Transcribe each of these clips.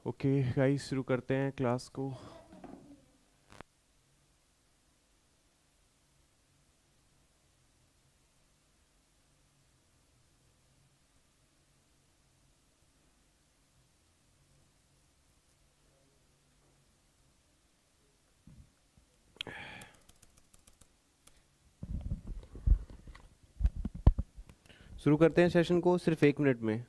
Okay guys, शुरू करते हैं क्लास को। शुरू करते हैं सेशन को सिर्फ 1 मिनट में।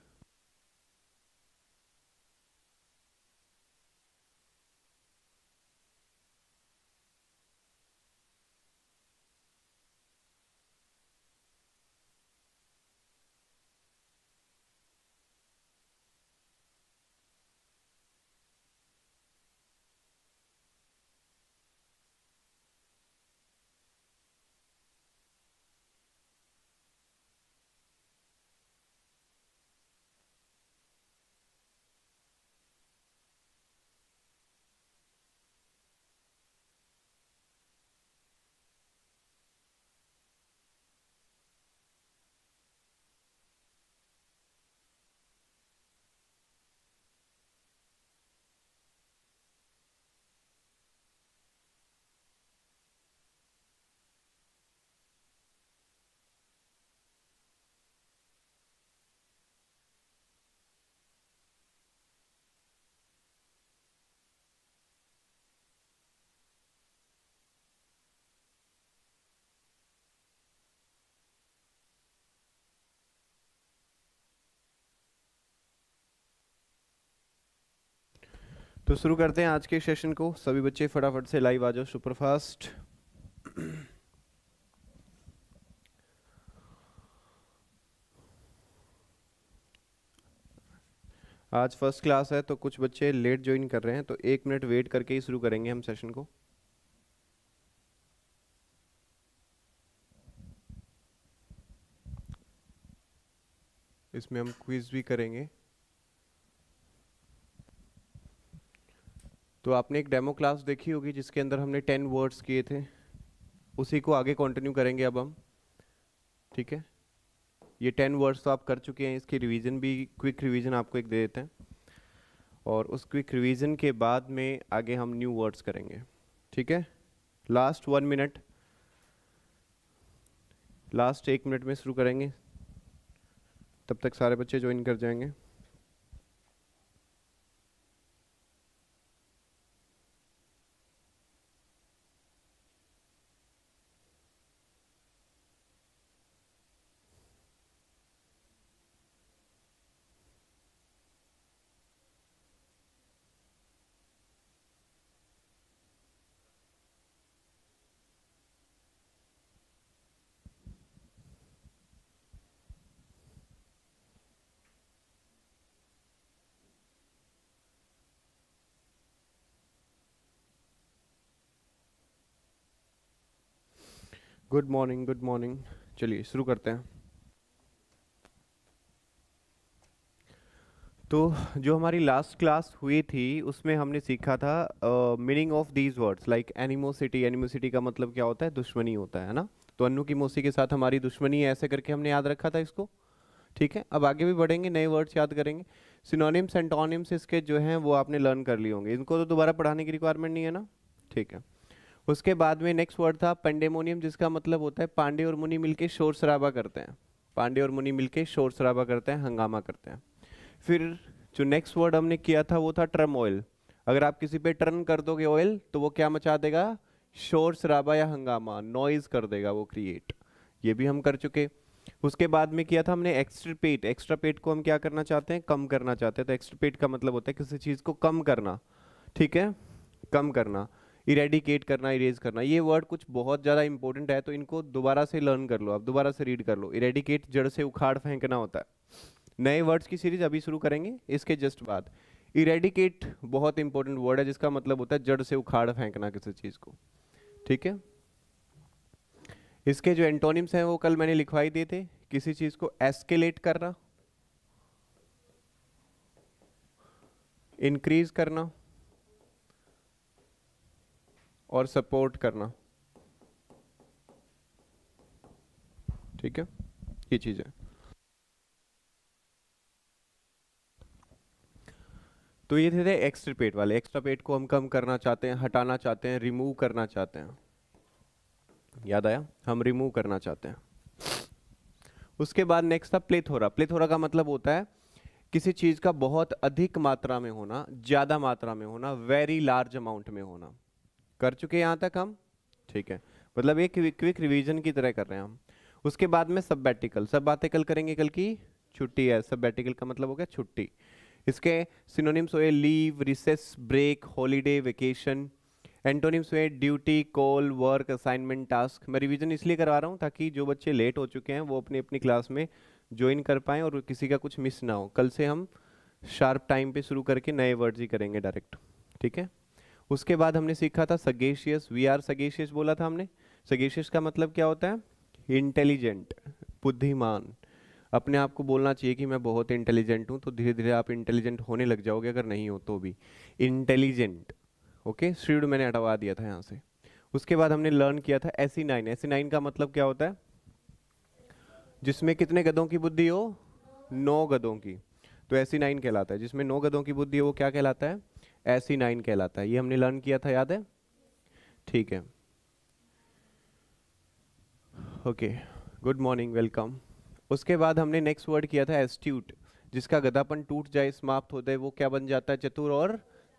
तो शुरू करते हैं आज के सेशन को। सभी बच्चे फटाफट से लाइव आ जाओ, सुपरफास्ट। आज फर्स्ट क्लास है तो कुछ बच्चे लेट ज्वाइन कर रहे हैं, तो 1 मिनट वेट करके ही शुरू करेंगे हम सेशन को। इसमें हम क्विज भी करेंगे। तो आपने एक डेमो क्लास देखी होगी जिसके अंदर हमने 10 वर्ड्स किए थे, उसी को आगे कंटिन्यू करेंगे अब हम। ठीक है, ये 10 वर्ड्स तो आप कर चुके हैं, इसकी रिवीजन भी, क्विक रिवीजन आपको एक दे देते हैं, और उस क्विक रिवीजन के बाद में आगे हम न्यू वर्ड्स करेंगे। ठीक है, लास्ट 1 मिनट, लास्ट 1 मिनट में शुरू करेंगे, तब तक सारे बच्चे ज्वाइन कर जाएंगे। Good morning, good morning. चलिए शुरू करते हैं। तो जो हमारी लास्ट क्लास हुई थी उसमें हमने सीखा था meaning of these words, like animosity. Animosity का मतलब क्या होता है? दुश्मनी होता है ना। तो अन्नू की मौसी के साथ हमारी दुश्मनी है, ऐसे करके हमने याद रखा था इसको। ठीक है, अब आगे भी बढ़ेंगे, नए वर्ड्स याद करेंगे। सिनोनिम्स एंटोनिम्स इसके जो हैं वो आपने लर्न कर लिए होंगे, इनको तो दोबारा पढ़ाने की रिक्वायरमेंट नहीं है ना। ठीक है, उसके बाद में नेक्स्ट वर्ड था पेंडेमोनियम, जिसका मतलब होता है पांडे और मुनि मिलके शोर शराबा करते हैं। पांडे और मुनि मिलके शोर शराबा करते हैं, हंगामा करते हैं। फिर जो नेक्स्ट वर्ड हमने किया था वो था टर्मोइल। अगर आप किसी पे टर्न कर दोगे ऑयल तो वो क्या मचा देगा? शोर शराबा या हंगामा, नॉइज कर देगा वो, क्रिएट। ये भी हम कर चुके। उसके बाद में किया था हमने एक्सट्रपेट। एक्सट्रपेट को हम क्या करना चाहते हैं? कम करना चाहते हैं। तो एक्सट्रपेट का मतलब होता है किसी चीज को कम करना। ठीक है, कम करना। इरेडिकेट करना, इरेज करना, ये वर्ड कुछ बहुत ज़्यादा इंपॉर्टेंट है, तो इनको दोबारा से लर्न कर लो, आप दोबारा से रीड कर लो। इरेडिकेट जड़ से उखाड़ फेंकना होता है। नए वर्ड्स की सीरीज अभी शुरू करेंगे इसके जस्ट बाद। इरेडिकेट बहुत इंपॉर्टेंट वर्ड है, जिसका मतलब होता है जड़ से उखाड़ फेंकना किसी चीज को। ठीक है, इसके जो एंटोनिम्स हैं वो कल मैंने लिखवाई दिए थे। किसी चीज को एस्केलेट करना, इंक्रीज करना और सपोर्ट करना। ठीक है, ये चीज है। तो ये थे एक्स्ट्रा पेट वाले। एक्स्ट्रा पेट को हम कम करना चाहते हैं, हटाना चाहते हैं, रिमूव करना चाहते हैं। याद आया, हम रिमूव करना चाहते हैं। उसके बाद नेक्स्ट था प्लेथोरा। प्लेथोरा का मतलब होता है किसी चीज का बहुत अधिक मात्रा में होना, ज्यादा मात्रा में होना, वेरी लार्ज अमाउंट में होना। कर चुके हैं यहां तक हम? ठीक है, मतलब एक क्विक रिवीजन की तरह कर रहे हैं हम। उसके बाद में सब्बैटिकल। सब्बैटिकल करेंगे, कल की छुट्टी है। सब्बैटिकल का मतलब हो गया छुट्टी। इसके सिनोनिम्स हुए leave, recess, break, holiday, vacation. Antonyms हुए duty, call, work, assignment, task. मैं रिवीजन इसलिए करवा रहा हूँ ताकि जो बच्चे लेट हो चुके हैं वो अपनी अपनी क्लास में ज्वाइन कर पाएँ और किसी का कुछ मिस ना हो। कल से हम शार्प टाइम पे शुरू करके नए वर्ड्स ही करेंगे डायरेक्ट, ठीक है। उसके बाद हमने सीखा था सगेशियस। वी आर सगेशियस बोला था हमने। सगेशियस का मतलब क्या होता है? इंटेलिजेंट, बुद्धिमान। अपने आप को बोलना चाहिए कि मैं बहुत इंटेलिजेंट हूँ, तो धीरे धीरे आप इंटेलिजेंट होने लग जाओगे, अगर नहीं हो तो भी। Intelligent, okay. श्रीड मैंने हटवा दिया था यहाँ से। उसके बाद हमने लर्न किया था एसिनाइन। एसिनाइन का मतलब क्या होता है? जिसमें कितने गधों की बुद्धि हो? 9 गधों की, तो एसिनाइन कहलाता है। जिसमें 9 गधों की बुद्धि हो वो क्या कहलाता है? एसिनाइन कहलाता है। ये हमने लर्न किया था, याद है? ठीक है, ओके, गुड मॉर्निंग, वेलकम। उसके बाद हमने नेक्स्ट वर्ड किया था एस्ट्यूट। जिसका गधापन टूट जाए, समाप्त हो जाए, वो क्या बन जाता है? चतुर और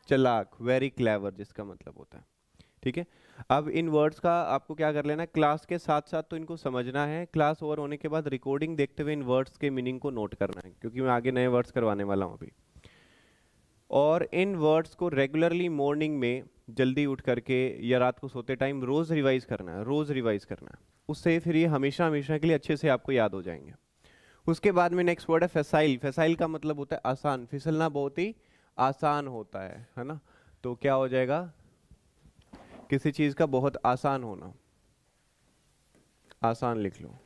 चालाक, वेरी क्लेवर, जिसका मतलब होता है, ठीक है। अब इन वर्ड्स का आपको क्या कर लेना है, क्लास के साथ साथ तो इनको समझना है। क्लास ओवर होने के बाद रिकॉर्डिंग देखते हुए इन वर्ड्स के मीनिंग को नोट करना है, क्योंकि मैं आगे नए वर्ड्स करवाने वाला हूँ अभी। और इन वर्ड्स को रेगुलरली मॉर्निंग में जल्दी उठ करके या रात को सोते टाइम रोज रिवाइज करना है, रोज रिवाइज करना है। उससे फिर ये हमेशा हमेशा के लिए अच्छे से आपको याद हो जाएंगे। उसके बाद में नेक्स्ट वर्ड है फैसाइल। फैसाइल का मतलब होता है आसान, फिसलना बहुत ही आसान होता है ना। तो क्या हो जाएगा? किसी चीज का बहुत आसान होना, आसान लिख लो,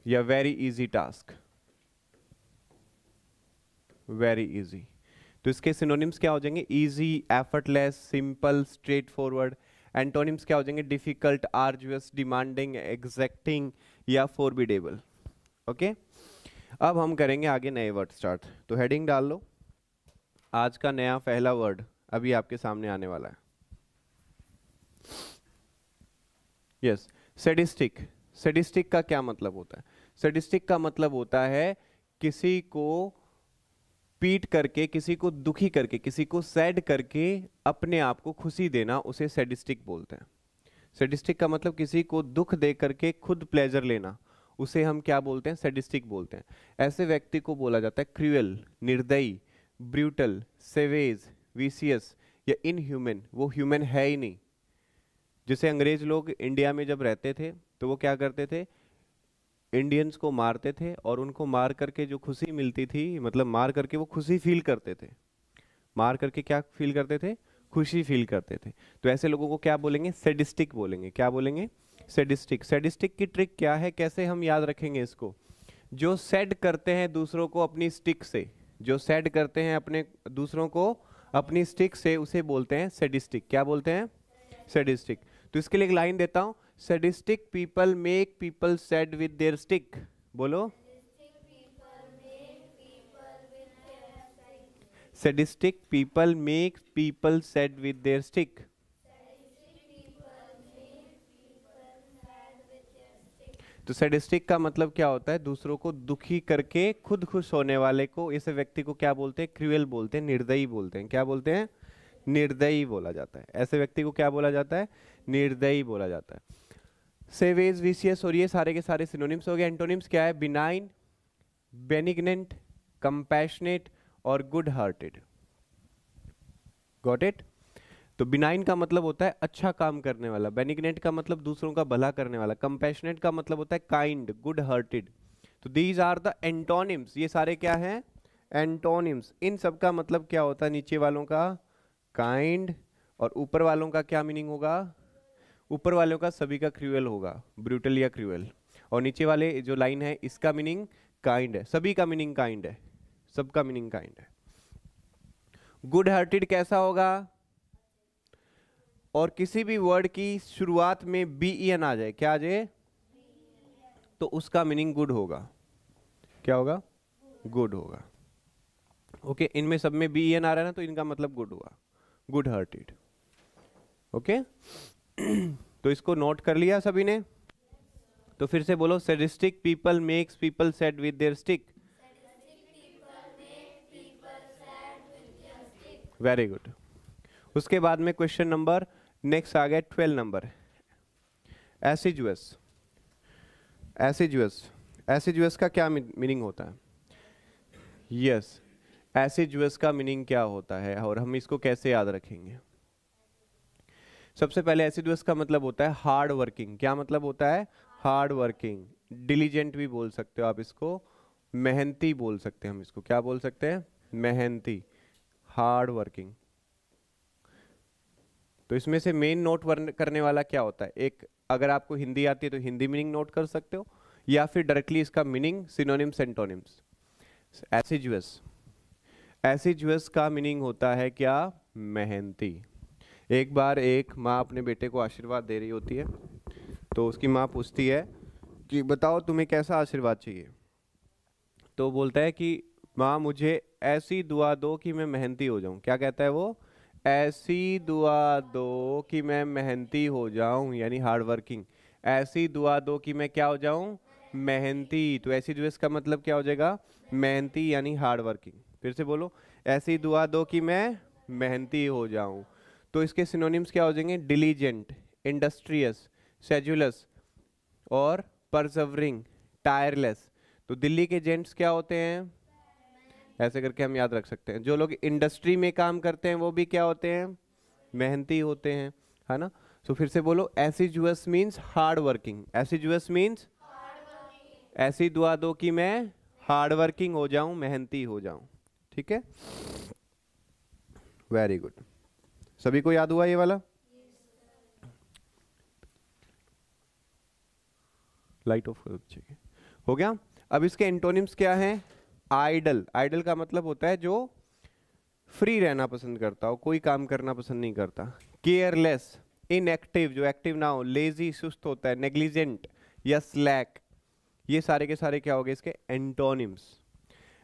या very easy task, very easy. तो इसके सिनोनिम्स क्या हो जाएंगे? Easy, effortless, simple, straight forward. Antonyms क्या हो जाएंगे? डिफिकल्ट, आर्जुअस, डिमांडिंग, एग्जैक्टिंग या फॉरबिडेबल। ओके, अब हम करेंगे आगे नए वर्ड स्टार्ट। तो हेडिंग डाल लो। आज का नया पहला वर्ड अभी आपके सामने आने वाला है। Yes, sadistic. सैडिस्टिक का क्या मतलब होता है? सैडिस्टिक का मतलब होता है किसी को पीट करके, किसी को दुखी करके, किसी को सैड करके अपने आप को खुशी देना, उसे सैडिस्टिक बोलते हैं। सैडिस्टिक का मतलब किसी को दुख दे करके खुद प्लेजर लेना, उसे हम क्या बोलते हैं? सैडिस्टिक बोलते हैं। ऐसे व्यक्ति को बोला जाता है क्रूएल, निर्दयी, ब्रूटल, सेवेज, विशियस या इनह्यूमन। वो ह्यूमन है ही नहीं। जैसे अंग्रेज लोग इंडिया में जब रहते थे तो वो क्या करते थे? इंडियंस को मारते थे, और उनको मार करके जो खुशी मिलती थी, मतलब मार करके वो खुशी फील करते थे। मार करके क्या फील करते थे? खुशी फील करते थे। तो ऐसे लोगों को क्या बोलेंगे? सैडिस्टिक बोलेंगे। क्या बोलेंगे? सैडिस्टिक। सैडिस्टिक की ट्रिक क्या है, कैसे हम याद रखेंगे इसको? जो सैड करते हैं दूसरों को अपनी स्टिक से, जो सैड करते हैं अपने दूसरों को अपनी स्टिक से, उसे बोलते हैं सैडिस्टिक। क्या बोलते हैं? सैडिस्टिक। तो इसके लिए एक लाइन देता हूं, sadistic people make people sad with their stick. बोलो, sadistic people make people sad with their stick. तो सैडिस्टिक का मतलब क्या होता है? दूसरों को दुखी करके खुद खुश होने वाले को, इस व्यक्ति को क्या बोलते हैं? क्रूएल बोलते हैं, निर्दयी बोलते हैं। क्या बोलते हैं? निर्दयी बोला जाता है। ऐसे व्यक्ति को क्या बोला जाता है? निर्दयी बोला जाता है। सेवेज, विशियस और ये सारे के सारे सिनोनिम्स हो गए। एंटोनिम्स क्या है? बिनाइन, बेनिग्नेंट, कंपैशनेट और गुड हार्टेड। Got it? तो बिनाइन का मतलब होता है अच्छा काम करने वाला, बेनिग्नेंट का मतलब दूसरों का भला करने वाला, कंपैशनेट का मतलब होता है काइंड, गुड हार्टेड। तो दीज आर द एंटोनिम्स। ये सारे क्या हैं? एंटोनिम्स। इन सब का मतलब क्या होता है? नीचे वालों का काइंड, और ऊपर वालों का क्या मीनिंग होगा? ऊपर वालों का सभी का क्रूएल होगा, ब्रूटल या क्रूएल। और नीचे वाले जो लाइन है इसका मीनिंग काइंड है, सभी का मीनिंग काइंड है, सबका मीनिंग काइंड है। गुड हार्टेड कैसा होगा? और किसी भी वर्ड की शुरुआत में बी ई एन आ जाए, क्या आ जाए? तो उसका मीनिंग गुड होगा। क्या होगा? गुड होगा। ओके, इनमें सब में बी एन आ रहा है ना, तो इनका मतलब गुड हुआ, गुड हार्टेड। ओके तो इसको नोट कर लिया सभी ने? तो फिर से बोलो, sadistic people makes people sad with their stick. Very good. उसके बाद में क्वेश्चन नंबर नेक्स्ट आ गया 12 नंबर, एसिजुअस। एसिजुअस, एसिजुअस का क्या मीनिंग होता है? यस, एसिजुअस का मीनिंग क्या होता है और हम इसको कैसे याद रखेंगे? सबसे पहले एसिडुअस का मतलब होता है हार्ड वर्किंग। क्या मतलब होता है? Hard working. डिलीजेंट भी बोल सकते हो आप इसको, मेहनती बोल सकते हैं हम इसको। क्या बोल सकते हैं? मेहनती, हार्ड वर्किंग। तो इसमें से मेन नोट करने वाला क्या होता है? एक, अगर आपको हिंदी आती है तो हिंदी मीनिंग नोट कर सकते हो, या फिर डायरेक्टली इसका मीनिंग सिनोनिम्स एंटोनिम्स। एसिजुअस, एसिजुअस का मीनिंग होता है क्या? मेहनती। एक बार एक माँ अपने बेटे को आशीर्वाद दे रही होती है, तो उसकी माँ पूछती है कि बताओ तुम्हें कैसा आशीर्वाद चाहिए? तो बोलता है कि माँ मुझे ऐसी दुआ दो कि मैं मेहनती हो जाऊं। क्या कहता है वो? ऐसी दुआ दो कि मैं मेहनती हो जाऊं, यानी हार्ड वर्किंग। ऐसी दुआ दो कि मैं क्या हो जाऊं? मेहनती। तो ऐसी दुआ का मतलब क्या हो जाएगा? मेहनती यानी हार्ड वर्किंग। फिर से बोलो, ऐसी दुआ दो कि मैं मेहनती हो जाऊं। तो इसके सिनोनिम्स क्या हो जाएंगे? डिलीजेंट, इंडस्ट्रियस, सेजुलस और परसवरिंग, टायरलेस। तो दिल्ली के जेंट्स क्या होते हैं? ऐसे करके हम याद रख सकते हैं। जो लोग इंडस्ट्री में काम करते हैं वो भी क्या होते हैं? मेहनती होते हैं, है ना? तो फिर से बोलो, एसिजुअस मीन्स हार्ड वर्किंग। एसिजुअस मीन्स, ऐसी दुआ दो कि मैं हार्ड वर्किंग हो जाऊं, मेहनती हो जाऊं। ठीक है, वेरी गुड। सभी को याद हुआ ये वाला? लाइट ऑफ कर दीजिए। हो गया। अब इसके एंटोनिम्स क्या हैं? आइडल, आइडल का मतलब होता है जो फ्री रहना पसंद करता हो, कोई काम करना पसंद नहीं करता। केयरलेस, इनएक्टिव, जो एक्टिव ना हो। लेजी, सुस्त होता है। नेग्लिजेंट या स्लैक, ये सारे के सारे क्या हो गए इसके एंटोनिम्स?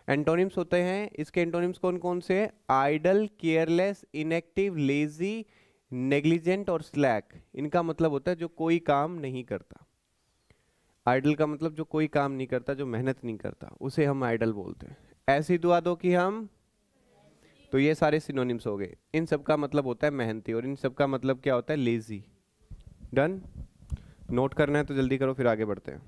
एंटोनिम्स होते हैं इसके। एंटोनिम्स कौन कौन से? Idle, careless, inactive, lazy, negligent और स्लैक। इनका मतलब होता है जो कोई काम नहीं करता। आइडल का मतलब जो कोई काम नहीं करता, जो मेहनत नहीं करता, उसे हम आइडल बोलते हैं। ऐसी दुआ दो कि हम, तो ये सारे सिनोनिम्स हो गए। इन सब का मतलब होता है मेहनती, और इन सब का मतलब क्या होता है? लेजी। डन? नोट करना है तो जल्दी करो, फिर आगे बढ़ते हैं।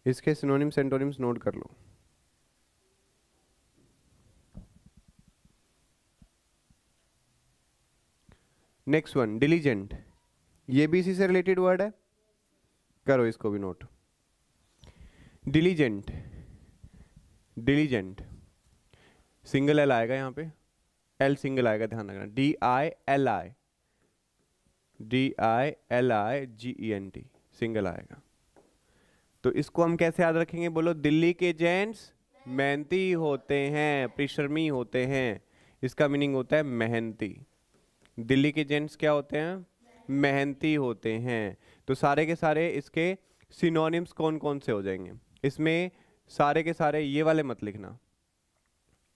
इसके सिनोनिम्स एंटोनिम्स नोट कर लो। Next one, diligent. ये भी इसी से रिलेटेड वर्ड है, करो इसको भी note. Diligent, diligent single L आएगा यहाँ पे, एल सिंगल आएगा, ध्यान रखना। D I L I, DILIGENT single आएगा। तो इसको हम कैसे याद रखेंगे? बोलो, दिल्ली के जेंट्स मेहनती होते हैं, परिश्रमी होते हैं। इसका मीनिंग होता है मेहनती। दिल्ली के जेंट्स क्या होते हैं? मेहनती होते हैं। तो सारे के सारे इसके सिनोनिम्स कौन कौन से हो जाएंगे? इसमें सारे के सारे ये वाले मत लिखना,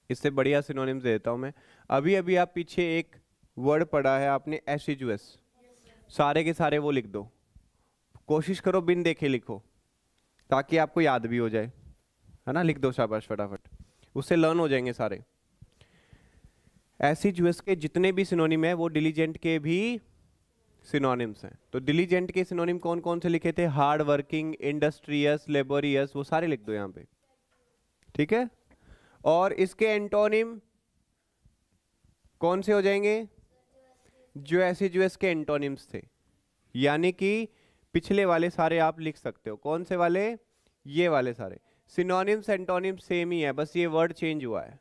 इससे बढ़िया सिनोनिम्स देता हूं मैं। अभी अभी आप पीछे एक वर्ड पढ़ा है आपने, एसिजुअस। सारे के सारे वो लिख दो। कोशिश करो बिन देखे लिखो, ताकि आपको याद भी हो जाए, है ना? लिख दो शाबाश फटाफट, उससे लर्न हो जाएंगे सारे। एसिजुअस के जितने भी सिनोनिम है वो डिलीजेंट के भी सिनोनिम्स हैं। तो डिलीजेंट के सिनोनिम कौन कौन से लिखे थे? हार्ड वर्किंग, इंडस्ट्रियस, लेबोरियस, वो सारे लिख दो यहाँ पे। ठीक है, और इसके एंटोनिम कौन से हो जाएंगे? जो एसिजुअस के एंटोनिम्स थे, यानी कि पिछले वाले सारे आप लिख सकते हो। कौन से वाले? ये वाले सारे। सिनोनिम्स एंटोनिम्स सेम ही है, बस ये वर्ड चेंज हुआ है,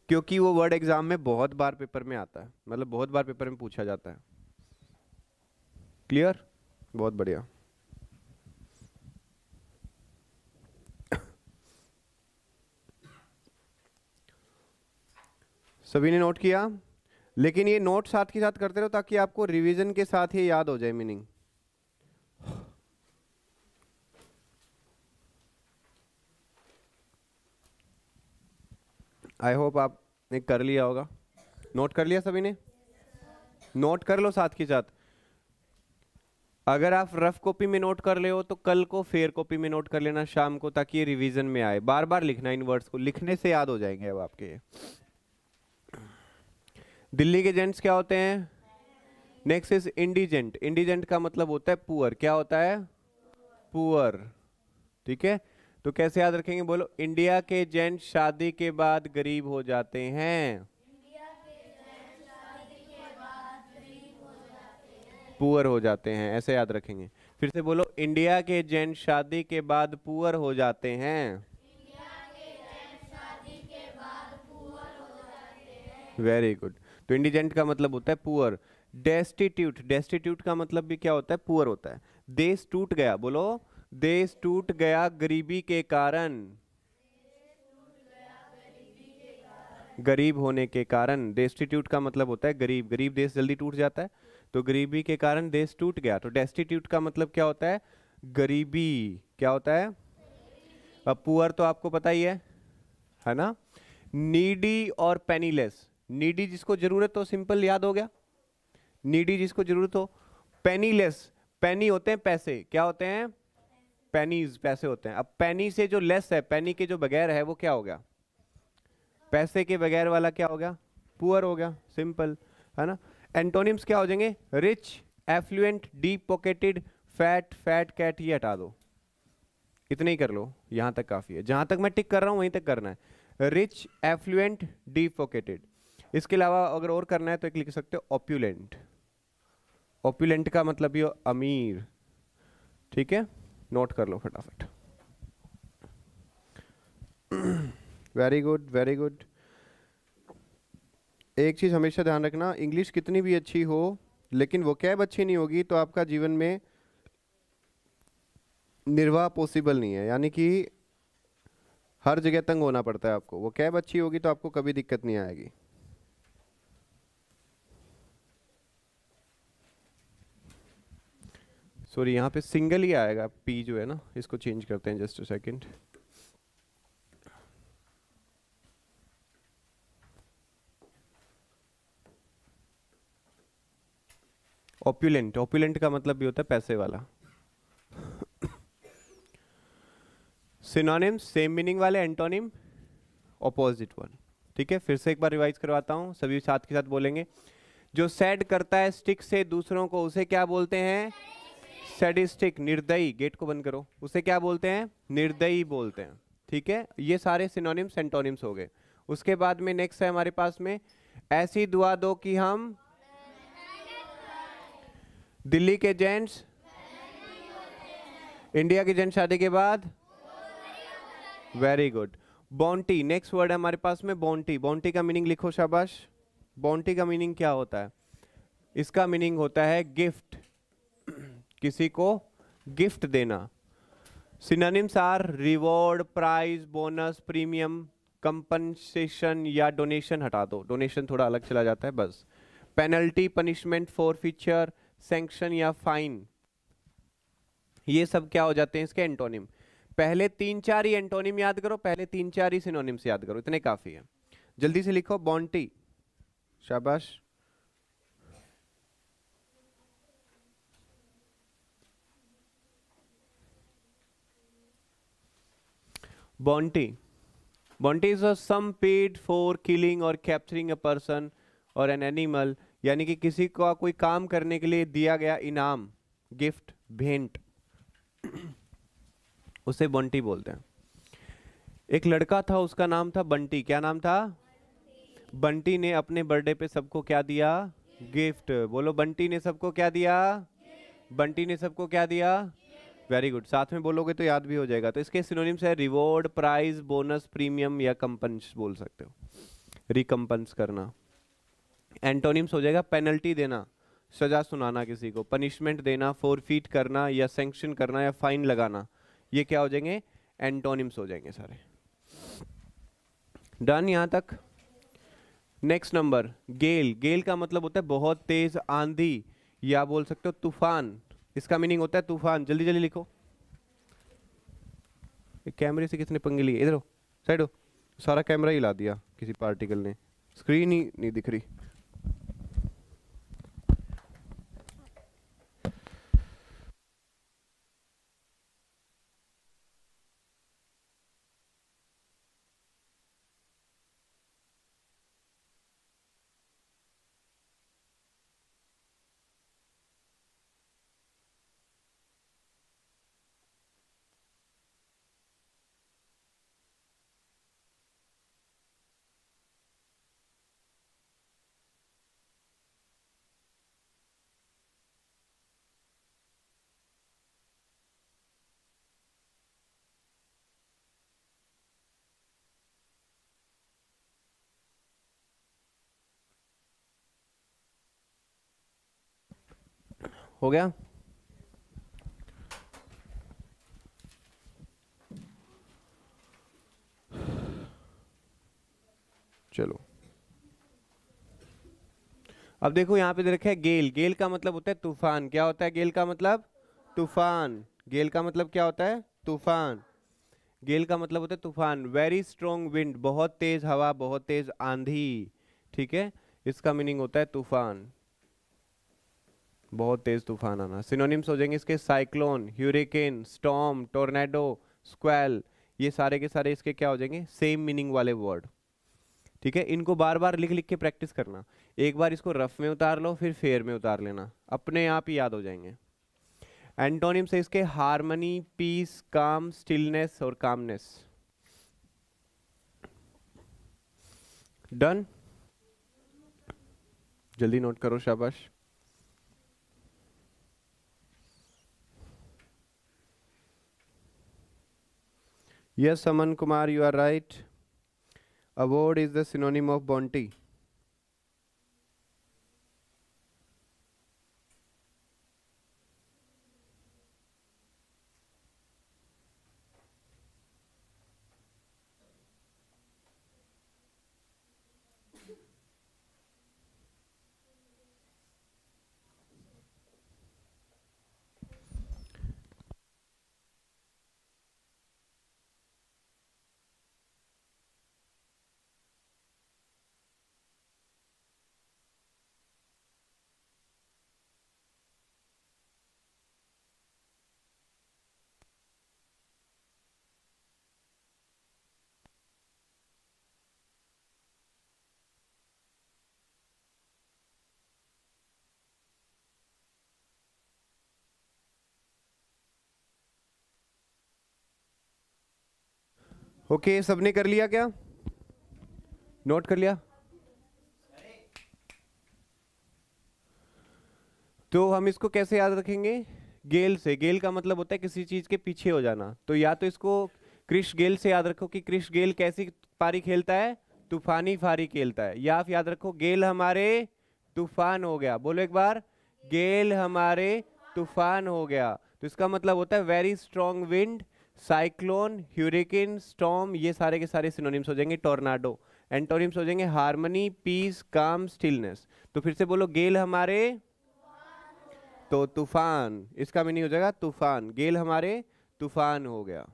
क्योंकि वो वर्ड एग्जाम में बहुत बार पेपर में आता है, मतलब बहुत बार पेपर में पूछा जाता है। क्लियर? बहुत बढ़िया। सभी ने नोट किया? लेकिन ये नोट साथ के साथ करते रहो ताकि आपको रिवीजन के साथ ये याद हो जाए मीनिंग। आई होप आपने कर लिया होगा। नोट कर लिया सभी ने? नोट कर लो साथ के साथ। अगर आप रफ कॉपी में नोट कर ले हो तो कल को फेयर कॉपी में नोट कर लेना शाम को, ताकि ये रिवीजन में आए। बार बार लिखना इन वर्ड्स को, लिखने से याद हो जाएंगे अब आपके। दिल्ली के जेंट्स क्या होते हैं? Next is indigent. इंडिजेंट का मतलब होता है पुअर। क्या होता है? पुअर। ठीक है, तो कैसे याद रखेंगे? बोलो, इंडिया के जेंट्स शादी के बाद गरीब हो जाते हैं। पुअर हो जाते हैं, ऐसे याद रखेंगे। फिर से बोलो, इंडिया के जेंट्स शादी के बाद पुअर हो जाते हैं। Very good. तो इंडिजेंट का मतलब होता है पुअर। डेस्टिट्यूट, डेस्टिट्यूट का मतलब भी क्या होता है? पुअर होता है। देश टूट गया, बोलो, देश टूट गया गरीबी के कारण। गरीब होने के कारण। डेस्टिट्यूट का मतलब होता है गरीब। गरीब देश जल्दी टूट जाता है, तो गरीबी के कारण देश टूट गया। तो डेस्टिट्यूट का मतलब क्या होता है? गरीबी। क्या होता है? अब पुअर तो आपको पता ही है ना? नीडी और पेनीलेस। नीडी जिसको जरूरत हो, सिंपल याद हो गया। नीडी जिसको जरूरत हो। पेनीलेस, पेनी होते हैं पैसे। क्या होते हैं? पेनीज, पैसे होते हैं। अब पेनी से जो लेस है, पेनी के जो बगैर है, वो क्या हो गया? पैसे के बगैर वाला क्या हो गया? पुअर हो गया। सिंपल है ना? एंटोनिम्स क्या हो जाएंगे? Rich, affluent, deep pocketed, fat, fat cat. ये हटा दो, इतने ही कर लो, यहां तक काफी है। जहां तक मैं टिक कर रहा हूं वहीं तक करना है। Rich, affluent, deep pocketed. इसके अलावा अगर और करना है तो एक लिख सकते हो ऑप्यूलेंट। ऑप्यूलेंट का मतलब भी अमीर। ठीक है, नोट कर लो फटाफट। Very good, very good. एक चीज हमेशा ध्यान रखना, इंग्लिश कितनी भी अच्छी हो लेकिन वोकैब अच्छी नहीं होगी तो आपका जीवन में निर्वाह पॉसिबल नहीं है। यानी कि हर जगह तंग होना पड़ता है आपको। वोकैब अच्छी होगी तो आपको कभी दिक्कत नहीं आएगी। सॉरी, यहाँ पे सिंगल ही आएगा पी जो है ना, इसको चेंज करते हैं। Just a second. ऑप्यूलेंट, ऑप्यूलेंट का मतलब भी होता है पैसे वाला। सिनोनिम्स सेम मीनिंग वाले, एंटोनिम ऑपोजिट वन। ठीक है, फिर से एक बार रिवाइज करवाता हूँ, सभी साथ के साथ बोलेंगे। जो सैड करता है स्टिक से दूसरों को, उसे क्या बोलते हैं? सैडिस्टिक। निर्दयी, गेट को बंद करो, उसे क्या बोलते हैं? निर्दयी बोलते हैं। ठीक है, ये सारे सिनोनिम्स एंटोनिम्स हो गए। उसके बाद में नेक्स्ट है हमारे पास में, ऐसी दुआ दो कि हम। दिल्ली के जेंट्स, इंडिया के जेंट्स शादी के बाद। Very good. Bounty, next word है हमारे पास में बॉन्टी। बॉन्टी का मीनिंग लिखो, शाबाश। बॉन्टी का मीनिंग क्या होता है? इसका मीनिंग होता है गिफ्ट, किसी को गिफ्ट देना। Synonyms are reward, prize, bonus, premium, compensation या डोनेशन। हटा दो, डोनेशन थोड़ा अलग चला जाता है बस। पेनल्टी, पनिशमेंट, फॉरफीचर, सैंक्शन या फाइन, ये सब क्या हो जाते हैं? इसके एंटोनिम। पहले 3-4 ही एंटोनिम याद करो, पहले 3-4 ही सिनोनिम्स याद करो, इतने काफी है। जल्दी से लिखो, बॉन्टी, शाबाश। Bounty, bounty is a sum paid for killing और कैप्चरिंग अ पर्सन और एन एनिमल। यानी कि किसी का कोई काम करने के लिए दिया गया इनाम, गिफ्ट, भेंट, उसे बंटी बोलते हैं। एक लड़का था, उसका नाम था बंटी। क्या नाम था? बंटी ने अपने बर्थडे पे सबको क्या दिया? गिफ्ट। बोलो, बंटी ने सबको क्या दिया? बंटी ने सबको क्या दिया? Very good. साथ में बोलोगे तो याद भी हो जाएगा। तो इसके सिनोनिम्स है रिवॉर्ड, प्राइज, बोनस, प्रीमियम या कंपन्स बोल सकते हो, रिकम्पन्स करना। एंटोनिम्स हो जाएगा पेनल्टी देना, सजा सुनाना किसी को, पनिशमेंट देना, फोरफीट करना या सैंक्शन करना या फाइन लगाना। ये क्या हो जाएंगे? एंटोनिम्स हो जाएंगे सारे। डन यहां तक? नेक्स्ट नंबर, गेल। गेल का मतलब होता है बहुत तेज आंधी, या बोल सकते हो तूफान। इसका मीनिंग होता है तूफान। जल्दी जल्दी लिखो। कैमरे से किसने पंगे लिए? इधर हो, साइड हो। सारा कैमरा ही हिला दिया किसी पार्टिकल ने, स्क्रीन ही नहीं दिख रही। हो गया? चलो, अब देखो यहाँ पे दे रखा है गेल। गेल का मतलब होता है तूफान। क्या होता है गेल का मतलब? तूफान। गेल का मतलब क्या होता है? तूफान। गेल का मतलब होता है तूफान। वेरी स्ट्रॉन्ग विंड, बहुत तेज हवा, बहुत तेज आंधी। ठीक है, इसका मीनिंग होता है तूफान, बहुत तेज तूफान आना। सिनोनिम्स हो जाएंगे इसके साइक्लोन, ह्यूरिकेन, स्टॉर्म, टोर्नेडो, स्क्वेल। ये सारे के सारे इसके क्या हो जाएंगे? सेम मीनिंग वाले वर्ड। ठीक है, इनको बार बार लिख लिख के प्रैक्टिस करना। एक बार इसको रफ में उतार लो, फिर फेयर में उतार लेना, अपने आप ही याद हो जाएंगे। एंटोनिम से इसके हार्मनी, पीस, काम, स्टिलनेस और कामनेस। डन? जल्दी नोट करो, शाबाश। Yes Aman Kumar, you are right. Award is the synonym of bounty. Okay, सबने कर लिया क्या? नोट कर लिया? तो हम इसको कैसे याद रखेंगे? गेल से। गेल का मतलब होता है किसी चीज के पीछे हो जाना। तो या तो इसको क्रिश गेल से याद रखो कि क्रिश गेल कैसी पारी खेलता है? तूफानी फारी खेलता है। या आप याद रखो गेल हमारे तूफान हो गया। बोलो एक बार, गेल हमारे तूफान हो गया। तो इसका मतलब होता है very strong wind, cyclone, ह्यूरिकेन, storm. ये सारे के सारे सिनोनिम्स हो जाएंगे टोर्नाडो। एंटोनिम्स हो जाएंगे हार्मनी, पीस, काम, स्टिलनेस। तो फिर से बोलो, गेल हमारे, तो तूफान, इसका मीनिंग हो जाएगा तूफान। गेल हमारे तूफान हो गया।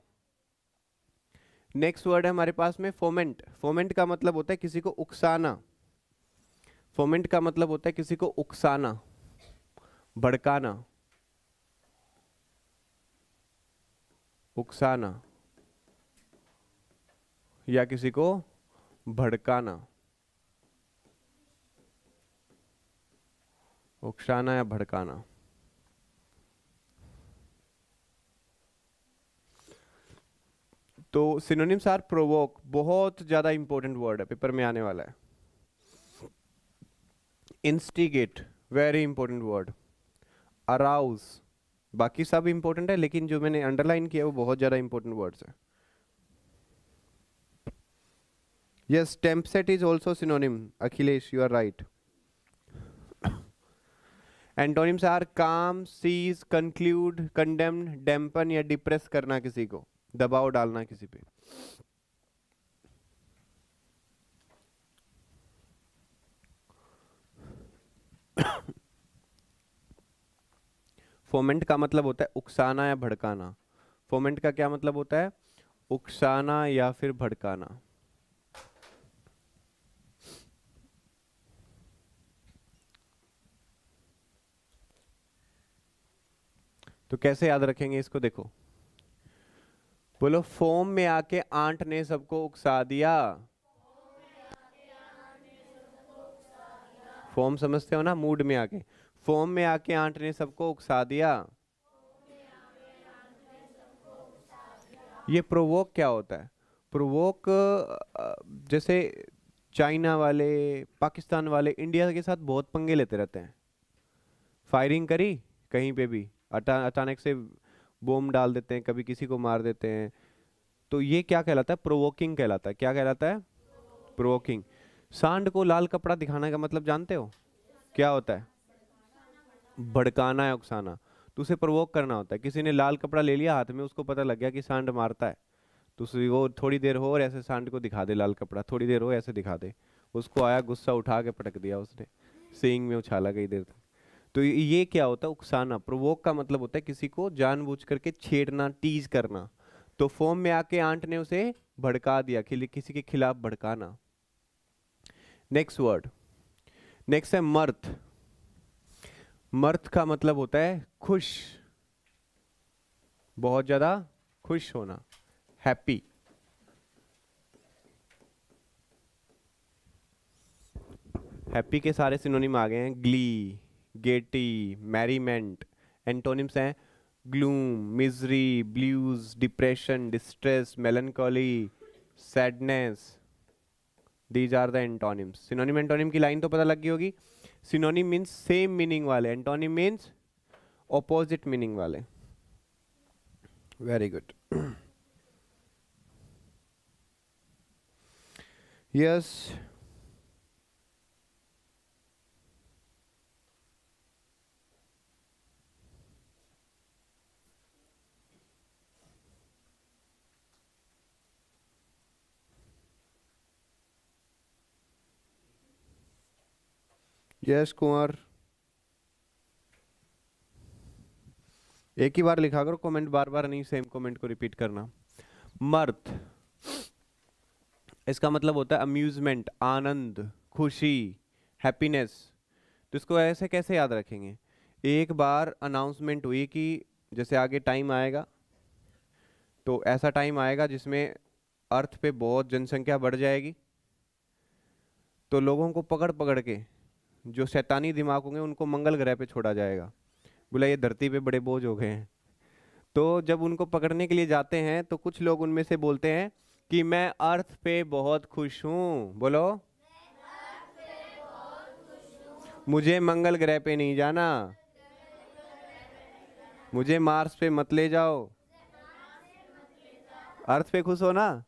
नेक्स्ट वर्ड है हमारे पास में फोमेंट। फोमेंट का मतलब होता है किसी को उकसाना। फोमेंट का मतलब होता है किसी को उकसाना, भड़काना, उकसाना या किसी को भड़काना, उकसाना या भड़काना। तो सिनोनिम्स आर प्रोवोक, बहुत ज्यादा इंपॉर्टेंट वर्ड है, पेपर में आने वाला है। Instigate, very important word. Arouse, बाकी सब इंपॉर्टेंट है, लेकिन जो मैंने अंडरलाइन किया वो बहुत ज्यादा इंपॉर्टेंट वर्ड्स है। Yes, tempest is also synonym. Akhilesh, you are right. Antonyms are calm, cease, conclude, condemn, dampen या डिप्रेस करना, किसी को दबाव डालना किसी पे। फोमेंट का मतलब होता है उकसाना या भड़काना। फोमेंट का क्या मतलब होता है? उकसाना या फिर भड़काना। तो कैसे याद रखेंगे इसको? देखो, बोलो, फोम में आके आंट ने सबको उकसा दिया। फोम समझते हो ना, मूड में आके। फोम में आके आंट ने सबको उकसा दिया। ये प्रोवोक क्या होता है? प्रोवोक जैसे चाइना वाले, पाकिस्तान वाले इंडिया के साथ बहुत पंगे लेते रहते हैं। फायरिंग करी कहीं पे भी, अचानक से बॉम्ब डाल देते हैं, कभी किसी को मार देते हैं। तो ये क्या कहलाता है? प्रोवोकिंग कहलाता है। क्या कहलाता है? प्रोवोकिंग। सांड को लाल कपड़ा दिखाने का मतलब जानते हो क्या होता है? भड़काना है, उकसाना। तो उसे प्रोवोक करना होता है। किसी ने लाल कपड़ा ले लिया हाथ में, उसको पता लग गया कि सांड मारता है, तो वो थोड़ी देर हो और ऐसे सांड को दिखा दे लाल कपड़ा, थोड़ी देर हो ऐसे दिखा दे। उसको आया गुस्सा, उठा के पटक दिया उसने, सींग में उछाला कई देर तक। तो ये क्या होता है? उकसाना। प्रोवोक का मतलब होता है किसी को जानबूझ करके छेड़ना, टीज करना। तो फॉर्म में आके आंट ने उसे भड़का दिया, किसी के खिलाफ भड़काना। नेक्स्ट वर्ड, नेक्स्ट है मर्थ। मर्थ का मतलब होता है खुश, बहुत ज्यादा खुश होना, हैप्पी। हैप्पी के सारे सिनोनिम आ गए हैं। Glee, gaiety, merriment. एंटोनिम्स हैं gloom, misery, blues, depression, distress, melancholy, sadness. These are the antonyms. Synonym antonym की लाइन तो पता लग गई होगी। सिनोनिम मीन्स सेम मीनिंग वाले, एंटोनिम मीन्स ऑपोजिट मीनिंग वाले। Very good. Yes. Yes Kunwar, एक ही बार लिखा करो कमेंट, बार बार नहीं सेम कमेंट को रिपीट करना। मर्थ, इसका मतलब होता है अम्यूजमेंट, आनंद, खुशी, हैप्पीनेस। तो इसको ऐसे कैसे याद रखेंगे? एक बार अनाउंसमेंट हुई कि जैसे आगे टाइम आएगा, तो ऐसा टाइम आएगा जिसमें अर्थ पे बहुत जनसंख्या बढ़ जाएगी। तो लोगों को पकड़ पकड़ के, जो शैतानी दिमाग होंगे उनको मंगल ग्रह पे छोड़ा जाएगा। बोला ये धरती पे बड़े बोझ हो गए हैं। तो जब उनको पकड़ने के लिए जाते हैं तो कुछ लोग उनमें से बोलते हैं कि मैं अर्थ पे बहुत खुश हूँ। बोलो, मुझे मंगल ग्रह पे नहीं जाना, मुझे मार्स पे मत ले जाओ, अर्थ पे खुश हो ना।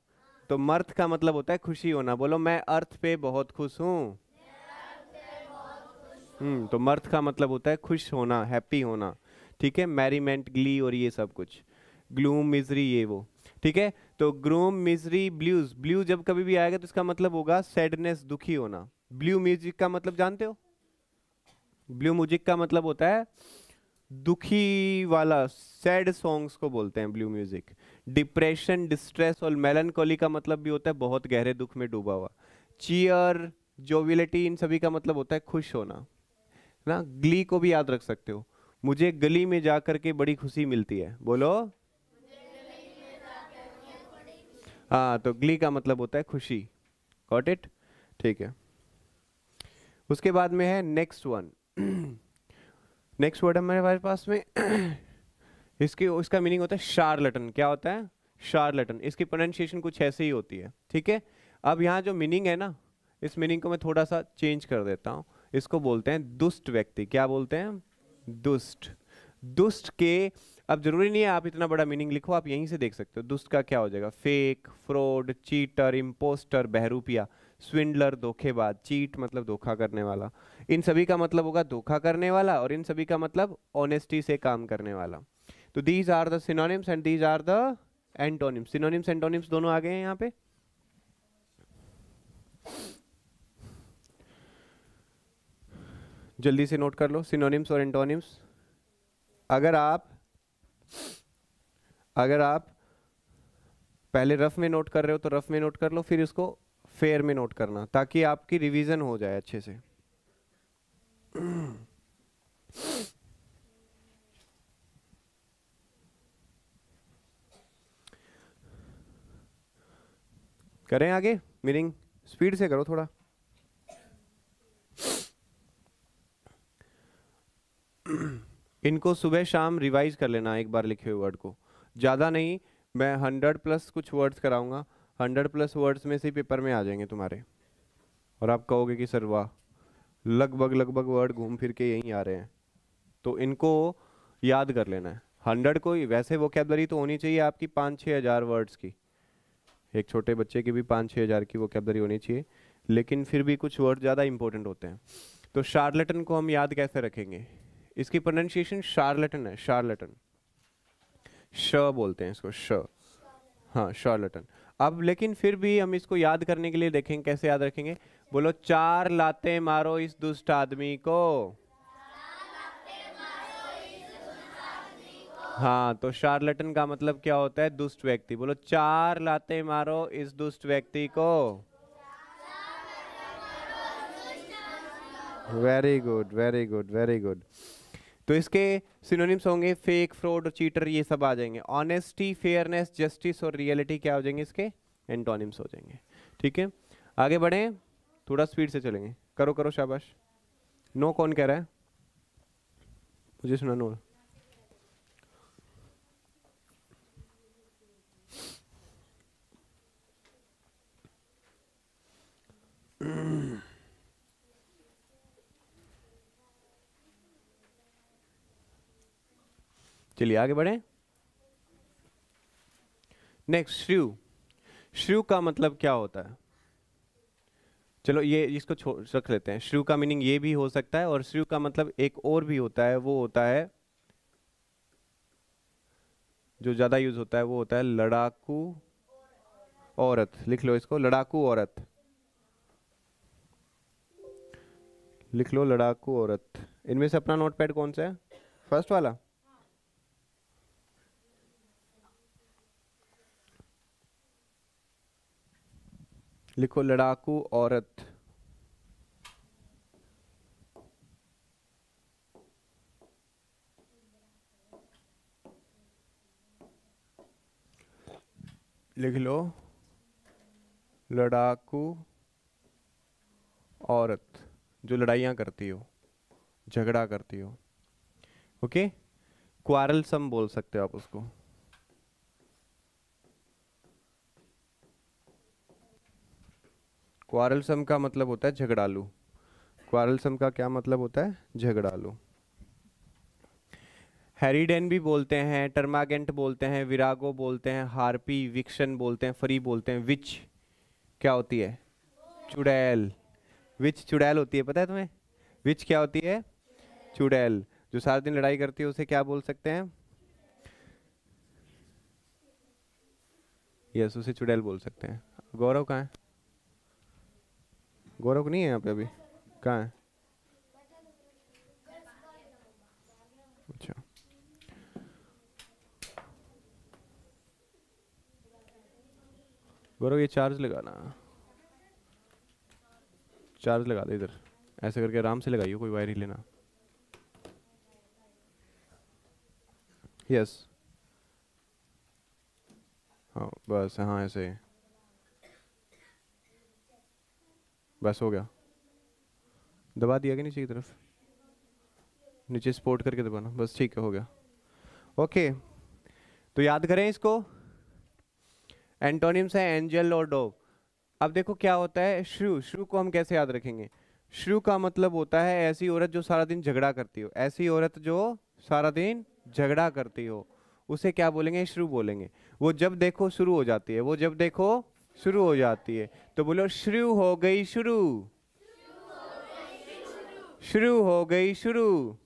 तो मर्थ का मतलब होता है खुशी होना। बोलो, मैं अर्थ पे बहुत खुश हूँ। तो मर्थ का मतलब होता है खुश होना, हैप्पी होना। ठीक है, मैरीमेंट, ग्ली और ये सब कुछ, ग्लूम, मिजरी, ये वो। ठीक है, तो ग्लूम, मिजरी, ब्लूज। ब्लू जब कभी भी आएगा तो इसका मतलब होगा सैडनेस, दुखी होना। ब्लू म्यूजिक का मतलब जानते हो? ब्लू म्यूजिक का मतलब होता है दुखी वाला, सैड सॉन्ग्स को बोलते हैं ब्लू म्यूजिक। डिप्रेशन, डिस्ट्रेस और मेलनकोली का मतलब भी होता है बहुत गहरे दुख में डूबा हुआ। चीयर, जोविलिटी, इन सभी का मतलब होता है खुश होना ना। ग्ली को भी याद रख सकते हो, मुझे गली में जाकर के बड़ी खुशी मिलती है। बोलो, हाँ, तो ग्ली का मतलब होता है खुशी। Got it? ठीक है। उसके बाद में है नेक्स्ट वन। नेक्स्ट वर्ड है हमारे पास में। इसकी इसका मीनिंग होता है शार्लटन। क्या होता है? शार्लटन। इसकी प्रोनाउंसिएशन कुछ ऐसे ही होती है। ठीक है, अब यहाँ जो मीनिंग है ना, इस मीनिंग को मैं थोड़ा सा चेंज कर देता हूँ। इसको बोलते हैं दुष्ट व्यक्ति। क्या बोलते हैं? दुष्ट। दुष्ट के, अब जरूरी नहीं है आप इतना बड़ा मीनिंग लिखो, आप यहीं से देख सकते हो। दुष्ट का क्या हो जाएगा? फेक, फ्रॉड, चीटर, इम्पोस्टर, बहरूपिया, स्विंडलर, धोखेबाज। चीट मतलब धोखा करने वाला, इन सभी का मतलब होगा धोखा करने वाला, और इन सभी का मतलब ऑनेस्टी से काम करने वाला। तो these are the synonyms and these are the antonyms. Synonyms antonyms दोनों आ गए हैं यहाँ पे। जल्दी से नोट कर लो सिनोनिम्स और एंटोनिम्स। अगर आप पहले रफ में नोट कर रहे हो तो रफ में नोट कर लो, फिर इसको फेयर में नोट करना ताकि आपकी रिवीजन हो जाए अच्छे से। करें आगे, मीनिंग स्पीड से करो थोड़ा। इनको सुबह शाम रिवाइज कर लेना एक बार लिखे हुए वर्ड को, ज़्यादा नहीं। मैं 100+ कुछ वर्ड्स कराऊंगा, 100+ वर्ड्स में से पेपर में आ जाएंगे तुम्हारे, और आप कहोगे कि सर वाह, लगभग वर्ड घूम फिर के यहीं आ रहे हैं। तो इनको याद कर लेना है 100 को। वैसे वोकेबलरी तो होनी चाहिए आपकी 5-6 हज़ार वर्ड्स की, एक छोटे बच्चे की भी 5-6 हज़ार की वोकेबलरी होनी चाहिए, लेकिन फिर भी कुछ वर्ड ज़्यादा इंपॉर्टेंट होते हैं। तो शार्लेटन को हम याद कैसे रखेंगे? इसकी प्रोनाउंसिएशन शार्लेटन है, शार्लेटन, श बोलते हैं इसको, श, हाँ शार्लेटन। अब लेकिन फिर भी हम इसको याद करने के लिए देखेंगे कैसे याद रखेंगे। बोलो, 4 लाते मारो इस दुष्ट आदमी को। हाँ, तो शार्लेटन का मतलब क्या होता है? दुष्ट व्यक्ति। बोलो, 4 लाते मारो इस दुष्ट व्यक्ति को। Very good, very good, very good. तो इसके सिनोनिम्स होंगे फेक, फ्रॉड और चीटर, ये सब आ जाएंगे। ऑनेस्टी, फेयरनेस, जस्टिस और रियलिटी क्या हो जाएंगे? इसके एंटोनिम्स हो जाएंगे। ठीक है, आगे बढ़ें, थोड़ा स्पीड से चलेंगे। करो करो, शाबाश। नो कौन कह रहा है? मुझे सुना नो। चलिए आगे बढ़ें। नेक्स्ट, श्रू। श्रू का मतलब क्या होता है? चलो ये इसको रख लेते हैं। श्रू का मीनिंग ये भी हो सकता है, और श्रू का मतलब एक और भी होता है, वो होता है जो ज्यादा यूज होता है, वो होता है लड़ाकू औरत। लिख लो इसको, लड़ाकू औरत। लिख लो, लड़ाकू औरत। इनमें से अपना नोटपैड कौन सा है? फर्स्ट वाला। लिखो, लड़ाकू औरत। लिख लो, लड़ाकू औरत जो लड़ाइयाँ करती हो, झगड़ा करती हो। ओके, क्वारलसम बोल सकते हो आप उसको। क्वारलसम का मतलब होता है झगड़ालू। क्वारलसम का क्या मतलब होता है? झगड़ालू। हैरीडेन भी बोलते हैं, टर्मागेंट बोलते हैं, विरागो बोलते हैं, हार्पी, विक्शन बोलते हैं, फरी बोलते हैं। विच क्या होती है? चुड़ैल। विच चुड़ैल होती है, पता है तुम्हें? विच क्या होती है? चुड़ैल। जो सारा दिन लड़ाई करती है उसे क्या बोल सकते हैं? यस, उसे चुड़ैल बोल सकते हैं। गौरव कहाँ है? गौरव नहीं है यहाँ पे अभी? कहाँ है? अच्छा, गौरव ये चार्ज लगाना, चार्ज लगा दे इधर, ऐसे करके आराम से लगाइए, कोई वायर ही लेना। यस, हाँ बस, हाँ ऐसे, बस हो गया। दबा दिया कि नीचे की तरफ? नीचे सपोर्ट करके दबाना, बस ठीक है, हो गया। ओके, तो याद करें इसको। एंटोनिम्स है एंजल और डोव। अब देखो क्या होता है, श्रू। श्रू को हम कैसे याद रखेंगे? श्रू का मतलब होता है ऐसी औरत जो सारा दिन झगड़ा करती हो। ऐसी औरत जो सारा दिन झगड़ा करती हो, उसे क्या बोलेंगे? श्रू बोलेंगे। वो जब देखो शुरू हो जाती है, वो जब देखो शुरू हो जाती है। तो बोलो, श्रू हो गई शुरू, शुरू हो गई शुरू।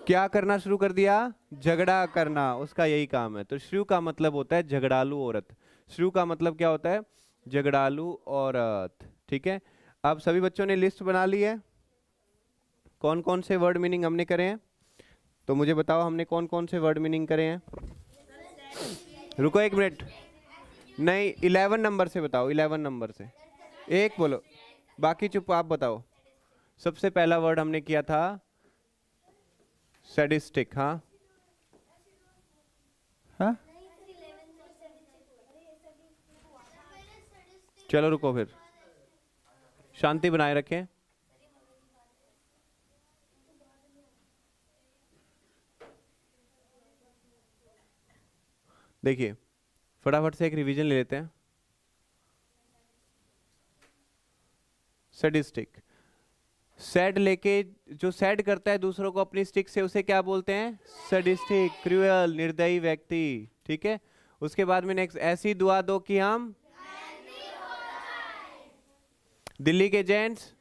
क्या करना शुरू कर दिया? झगड़ा करना, उसका यही काम है। तो श्रू का मतलब होता है झगड़ालू औरत। श्रू का मतलब क्या होता है? झगड़ालू औरत। ठीक है, अब सभी बच्चों ने लिस्ट बना ली है? कौन कौन से वर्ड मीनिंग हमने करे हैं? तो मुझे बताओ हमने कौन कौन से वर्ड मीनिंग करे हैं? रुको एक मिनट, नहीं 11 नंबर से बताओ, 11 नंबर से एक बोलो, बाकी चुप, आप बताओ। सबसे पहला वर्ड हमने किया था सैडिस्टिक। हाँ हाँ, चलो रुको, फिर शांति बनाए रखें। देखिए फटाफट से एक रिवीजन ले लेते हैं। सैडिस्टिक, सैड लेके जो सैड करता है दूसरों को अपनी स्टिक से, उसे क्या बोलते हैं? सैडिस्टिक, क्रूअल, निर्दयी व्यक्ति। ठीक है, उसके बाद में नेक्स्ट, ऐसी दुआ दो कि हम दिल्ली के जेंट्स,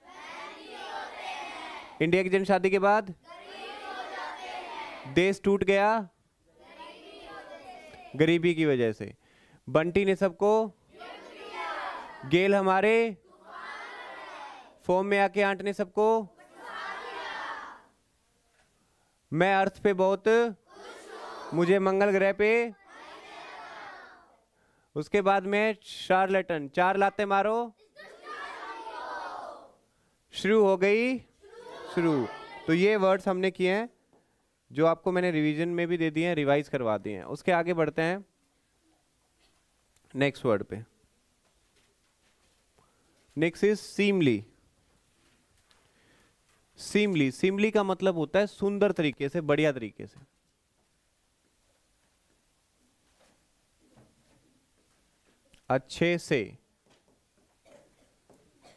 इंडिया के जेंट्स शादी के बाद देश टूट गया गरीबी की वजह से। बंटी ने सबको, गेल हमारे फॉर्म में आके आंट ने सबको, मैं अर्थ पे बहुत, मुझे मंगल ग्रह पे। उसके बाद में शार्लेटन, चार लाते मारो, शुरू हो गई शुरू। तो ये वर्ड्स हमने किए हैं जो आपको मैंने रिवीजन में भी दे दिए हैं, रिवाइज करवा दिए हैं। उसके आगे बढ़ते हैं नेक्स्ट वर्ड पे। Next is seemly. Seemly, seemly का मतलब होता है सुंदर तरीके से, बढ़िया तरीके से। अच्छे से,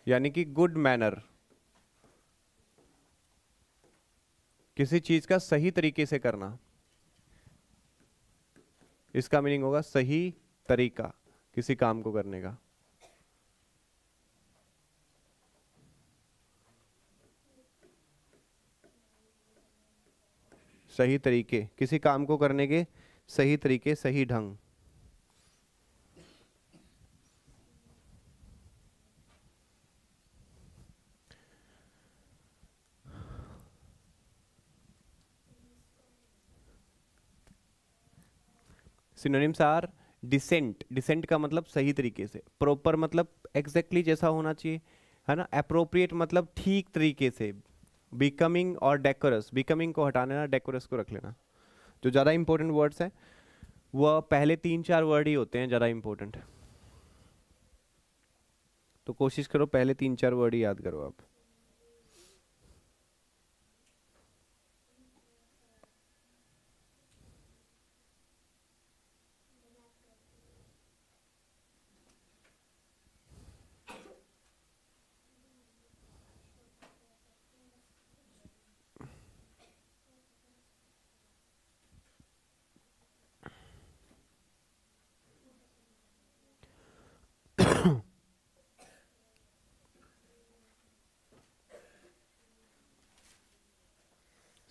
यानी कि गुड मैनर, किसी चीज का सही तरीके से करना, इसका मीनिंग होगा सही तरीका किसी काम को करने का। सही तरीके, किसी काम को करने के सही तरीके, सही ढंग। सिनोनिम्स आर डिसेंट, डिसेंट का मतलब सही तरीके से, प्रॉपर मतलब एग्जैक्टली जैसा होना चाहिए, है ना। अप्रोप्रिएट मतलब ठीक तरीके से, बिकमिंग और डेकोरस, बिकमिंग को हटा लेना, डेकोरस को रख लेना। जो ज़्यादा इंपॉर्टेंट वर्ड्स हैं वह पहले 3-4 वर्ड ही होते हैं ज़्यादा इंपॉर्टेंट, तो कोशिश करो पहले 3-4 वर्ड ही याद करो आप।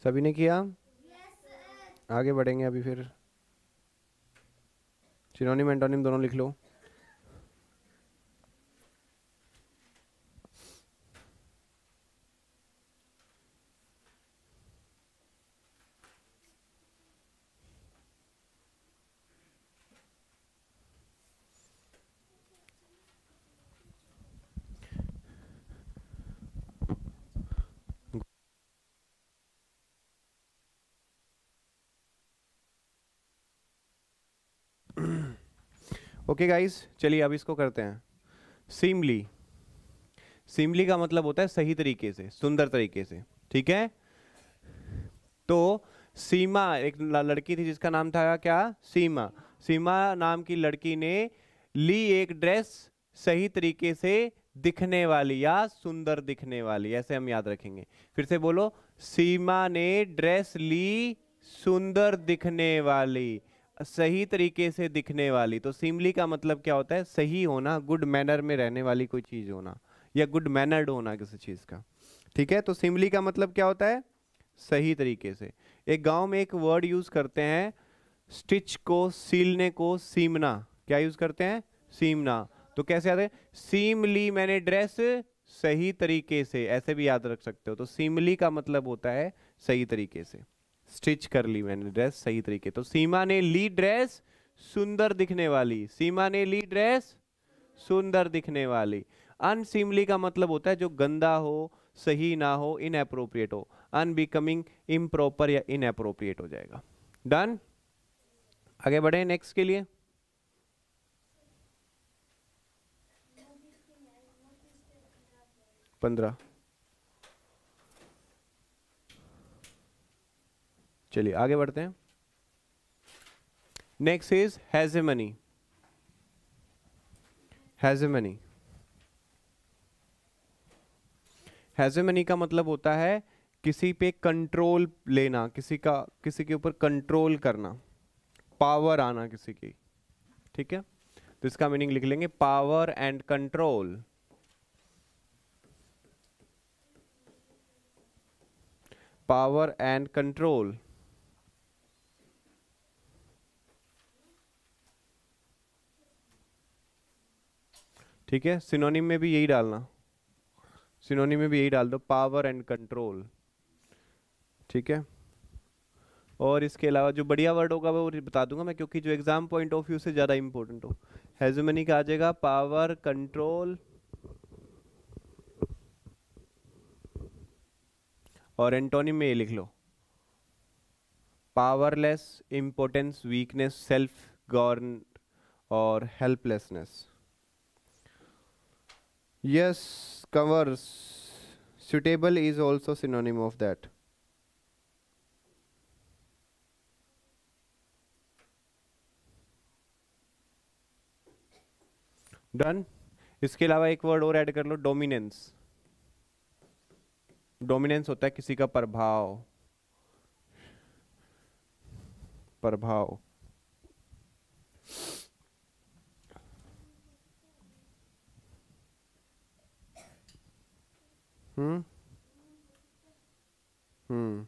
सभी ने किया? आगे बढ़ेंगे अभी फिर। सिनोनिम एंटोनिम दोनों लिख लो। ओके गाइस, चलिए अब इसको करते हैं। सीमली, सीमली का मतलब होता है सही तरीके से, सुंदर तरीके से। ठीक है, तो सीमा एक लड़की थी जिसका नाम था क्या? सीमा। सीमा नाम की लड़की ने ली एक ड्रेस सही तरीके से दिखने वाली या सुंदर दिखने वाली, ऐसे हम याद रखेंगे। फिर से बोलो, सीमा ने ड्रेस ली सुंदर दिखने वाली, सही तरीके से दिखने वाली। तो सीमली का मतलब क्या होता है? सही होना, गुड मैनर में रहने वाली कोई चीज होना, या गुड मैनर्ड होना किसी चीज का। ठीक है, तो सीमली का मतलब क्या होता है? सही तरीके से। एक गांव में एक वर्ड यूज करते हैं स्टिच को, सीलने को, सीमना। क्या यूज करते हैं? सीमना। तो कैसे आते हैं? सीमली, मैंने ड्रेस सही तरीके से, ऐसे भी याद रख सकते हो। तो सीमली का मतलब होता है सही तरीके से। स्टिच कर ली मैंने ड्रेस सही तरीके। तो सीमा ने ली ड्रेस सुंदर दिखने वाली, सीमा ने ली ड्रेस सुंदर दिखने वाली। अनसीमली का मतलब होता है जो गंदा हो, सही ना हो, इनअप्रोप्रिएट हो। अनबिकमिंग इम्प्रॉपर या इनअप्रोप्रिएट हो जाएगा। डन, आगे बढ़े नेक्स्ट के लिए। पंद्रह, चलिए आगे बढ़ते हैं। Next is hegemony. Hegemony, hegemony का मतलब होता है किसी पे कंट्रोल लेना, किसी के ऊपर कंट्रोल करना, पावर आना किसी की। ठीक है, तो इसका मीनिंग लिख लेंगे power and control. Power and control. ठीक है, सिनोनिम में भी यही डालना, सिनोनिम में भी यही डाल दो, पावर एंड कंट्रोल। ठीक है, और इसके अलावा जो बढ़िया वर्ड होगा वो बता दूंगा मैं, क्योंकि जो एग्जाम पॉइंट ऑफ व्यू से ज़्यादा इंपॉर्टेंट हो। हेजेमनी का आ जाएगा पावर, कंट्रोल, और एंटोनिम में ये लिख लो powerless, importance, weakness, self govern और helplessness. Yes, covers, suitable is also synonym of that. Done, इसके अलावा एक वर्ड और ऐड कर लो, डोमिनेंस। डोमिनेंस होता है किसी का प्रभाव, प्रभाव। हम्म हम्म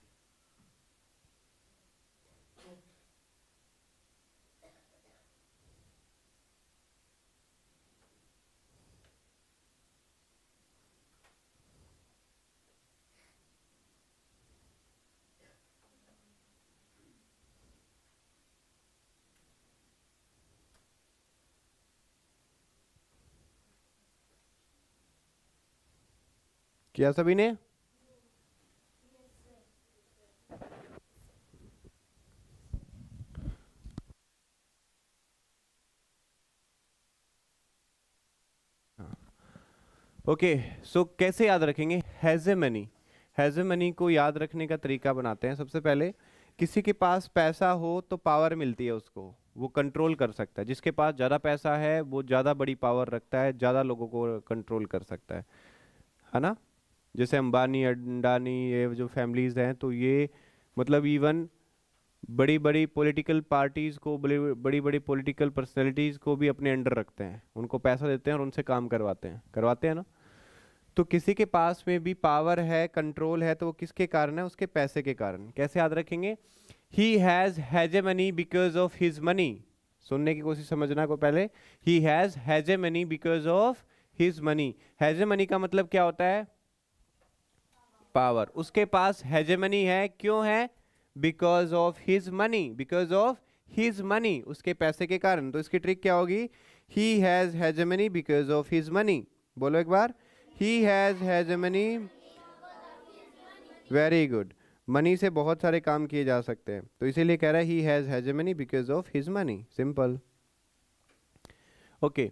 किया सभी ने? ओके, सो कैसे याद रखेंगे हेजेमनी? हेजेमनी को याद रखने का तरीका बनाते हैं। सबसे पहले, किसी के पास पैसा हो तो पावर मिलती है उसको, वो कंट्रोल कर सकता है। जिसके पास ज़्यादा पैसा है वो ज़्यादा बड़ी पावर रखता है, ज़्यादा लोगों को कंट्रोल कर सकता है ना? जैसे अंबानी, अडानी, ये जो फैमिलीज हैं, तो ये मतलब इवन बड़ी बड़ी पॉलिटिकल पार्टीज को, बड़ी बड़ी पॉलिटिकल पर्सनैलिटीज को भी अपने अंडर रखते हैं, उनको पैसा देते हैं और उनसे काम करवाते हैं ना? तो किसी के पास में भी पावर है, कंट्रोल है, तो वो किसके कारण है? उसके पैसे के कारण। कैसे याद रखेंगे? ही has hegemony because of his money. सुनने की कोशिश समझना को पहले। ही has hegemony because of his money. Hegemony का मतलब क्या होता है? पावर। उसके पास हेजेमनी है, क्यों है? Because of his money, because of his money, उसके पैसे के कारण। तो इसकी ट्रिक क्या होगी? He has hegemony because of his money. बोलो एक बार, he has hegemony. Very good. Money से बहुत सारे काम किए जा सकते हैं, तो इसीलिए कह रहा है ही has hegemony because of his money. Simple. Okay,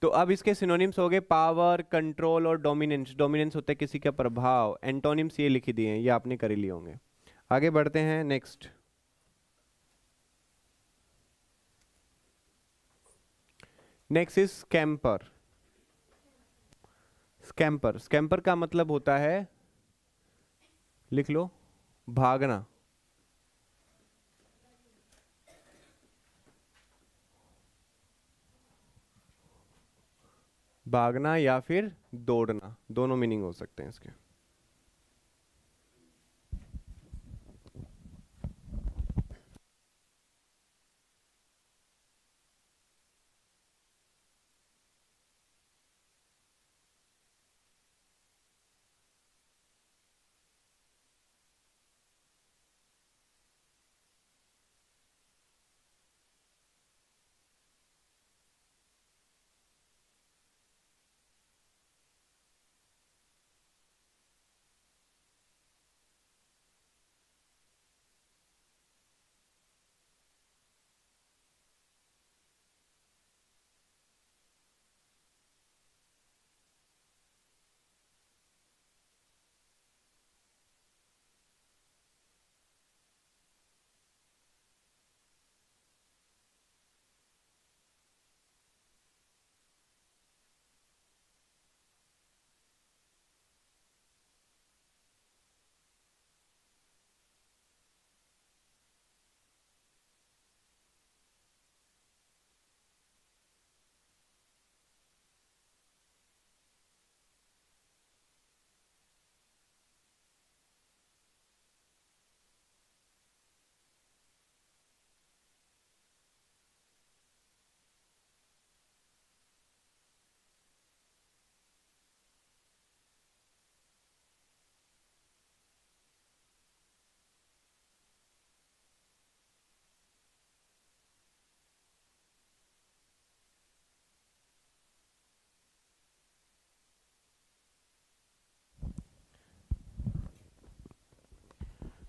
तो अब इसके सिनोनिम्स हो गए पावर, कंट्रोल और डोमिनेंस। डोमिनेंस होता है किसी का प्रभाव। एंटोनिम्स ये लिख दिए हैं, ये आपने कर ही लिए होंगे। आगे बढ़ते हैं next. Next is scamper. Scamper, scamper का मतलब होता है, लिख लो, भागना। भागना या फिर दौड़ना, दोनों मीनिंग हो सकते हैं इसके।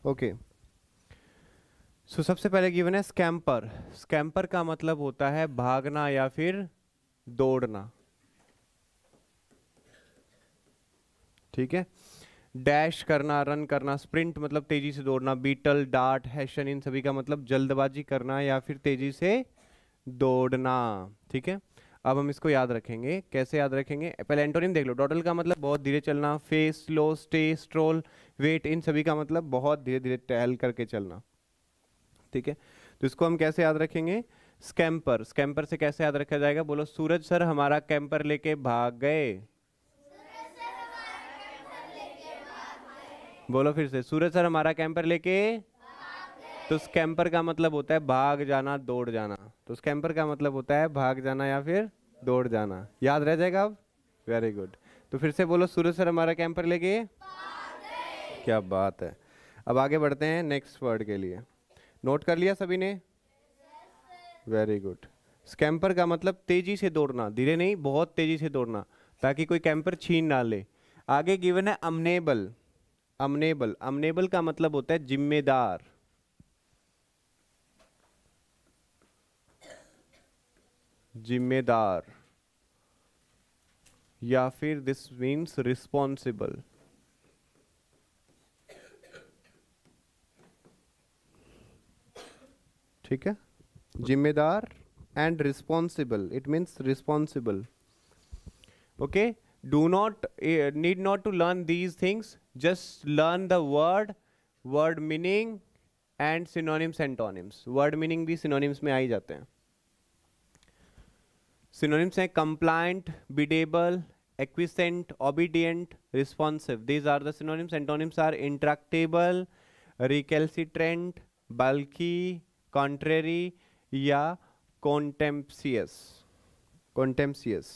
ओके, सो सबसे पहले गिवन है स्कैम्पर। स्कैम्पर का मतलब होता है भागना या फिर दौड़ना, ठीक है। डैश करना, रन करना, स्प्रिंट मतलब तेजी से दौड़ना, बीटल, डार्ट, हैशन, इन सभी का मतलब जल्दबाजी करना या फिर तेजी से दौड़ना, ठीक है। अब हम इसको याद रखेंगे, कैसे याद रखेंगे, पहले एंटोनिम देख लो। डॉडल का मतलब बहुत धीरे चलना, pace, slow, stay, stroll, wait, इन सभी का मतलब बहुत धीरे धीरे टहल करके चलना, ठीक है। तो इसको हम कैसे याद रखेंगे, स्कैम्पर। स्कैम्पर से कैसे याद रखा जाएगा, बोलो, सूरज सर हमारा कैंपर लेके भाग गए। बोलो फिर से, सूरज सर हमारा कैंपर लेके। तो स्कैम्पर का मतलब होता है भाग जाना, दौड़ जाना। तो स्कैम्पर का मतलब होता है भाग जाना या फिर दौड़ जाना, याद रह जाएगा अब। Very good. तो फिर से बोलो, सूरज सर हमारा कैंपर लेके। क्या बात है। अब आगे बढ़ते हैं नेक्स्ट वर्ड के लिए। नोट कर लिया सभी ने? Very good. स्कैम्पर का मतलब तेजी से दौड़ना, धीरे नहीं, बहुत तेजी से दौड़ना, ताकि कोई कैंपर छीन ना ले। आगे गिवन है अमनेबल। अमनेबल, अमनेबल का मतलब होता है जिम्मेदार, जिम्मेदार, या फिर दिस मीन्स रिस्पॉन्सिबल, ठीक है। जिम्मेदार and responsible, it means responsible, okay. Do not, need not to learn these things, just learn the word, word meaning and synonyms antonyms. Word meaning भी सिनोनिम्स में आ ही जाते हैं। सिनोनिम्स हैं compliant, biddable, acquiescent, obedient, responsive. These are the synonyms. Antonyms are intractable, recalcitrant, bulky, contrary या contemptuous. कॉन्टेम्पसियस।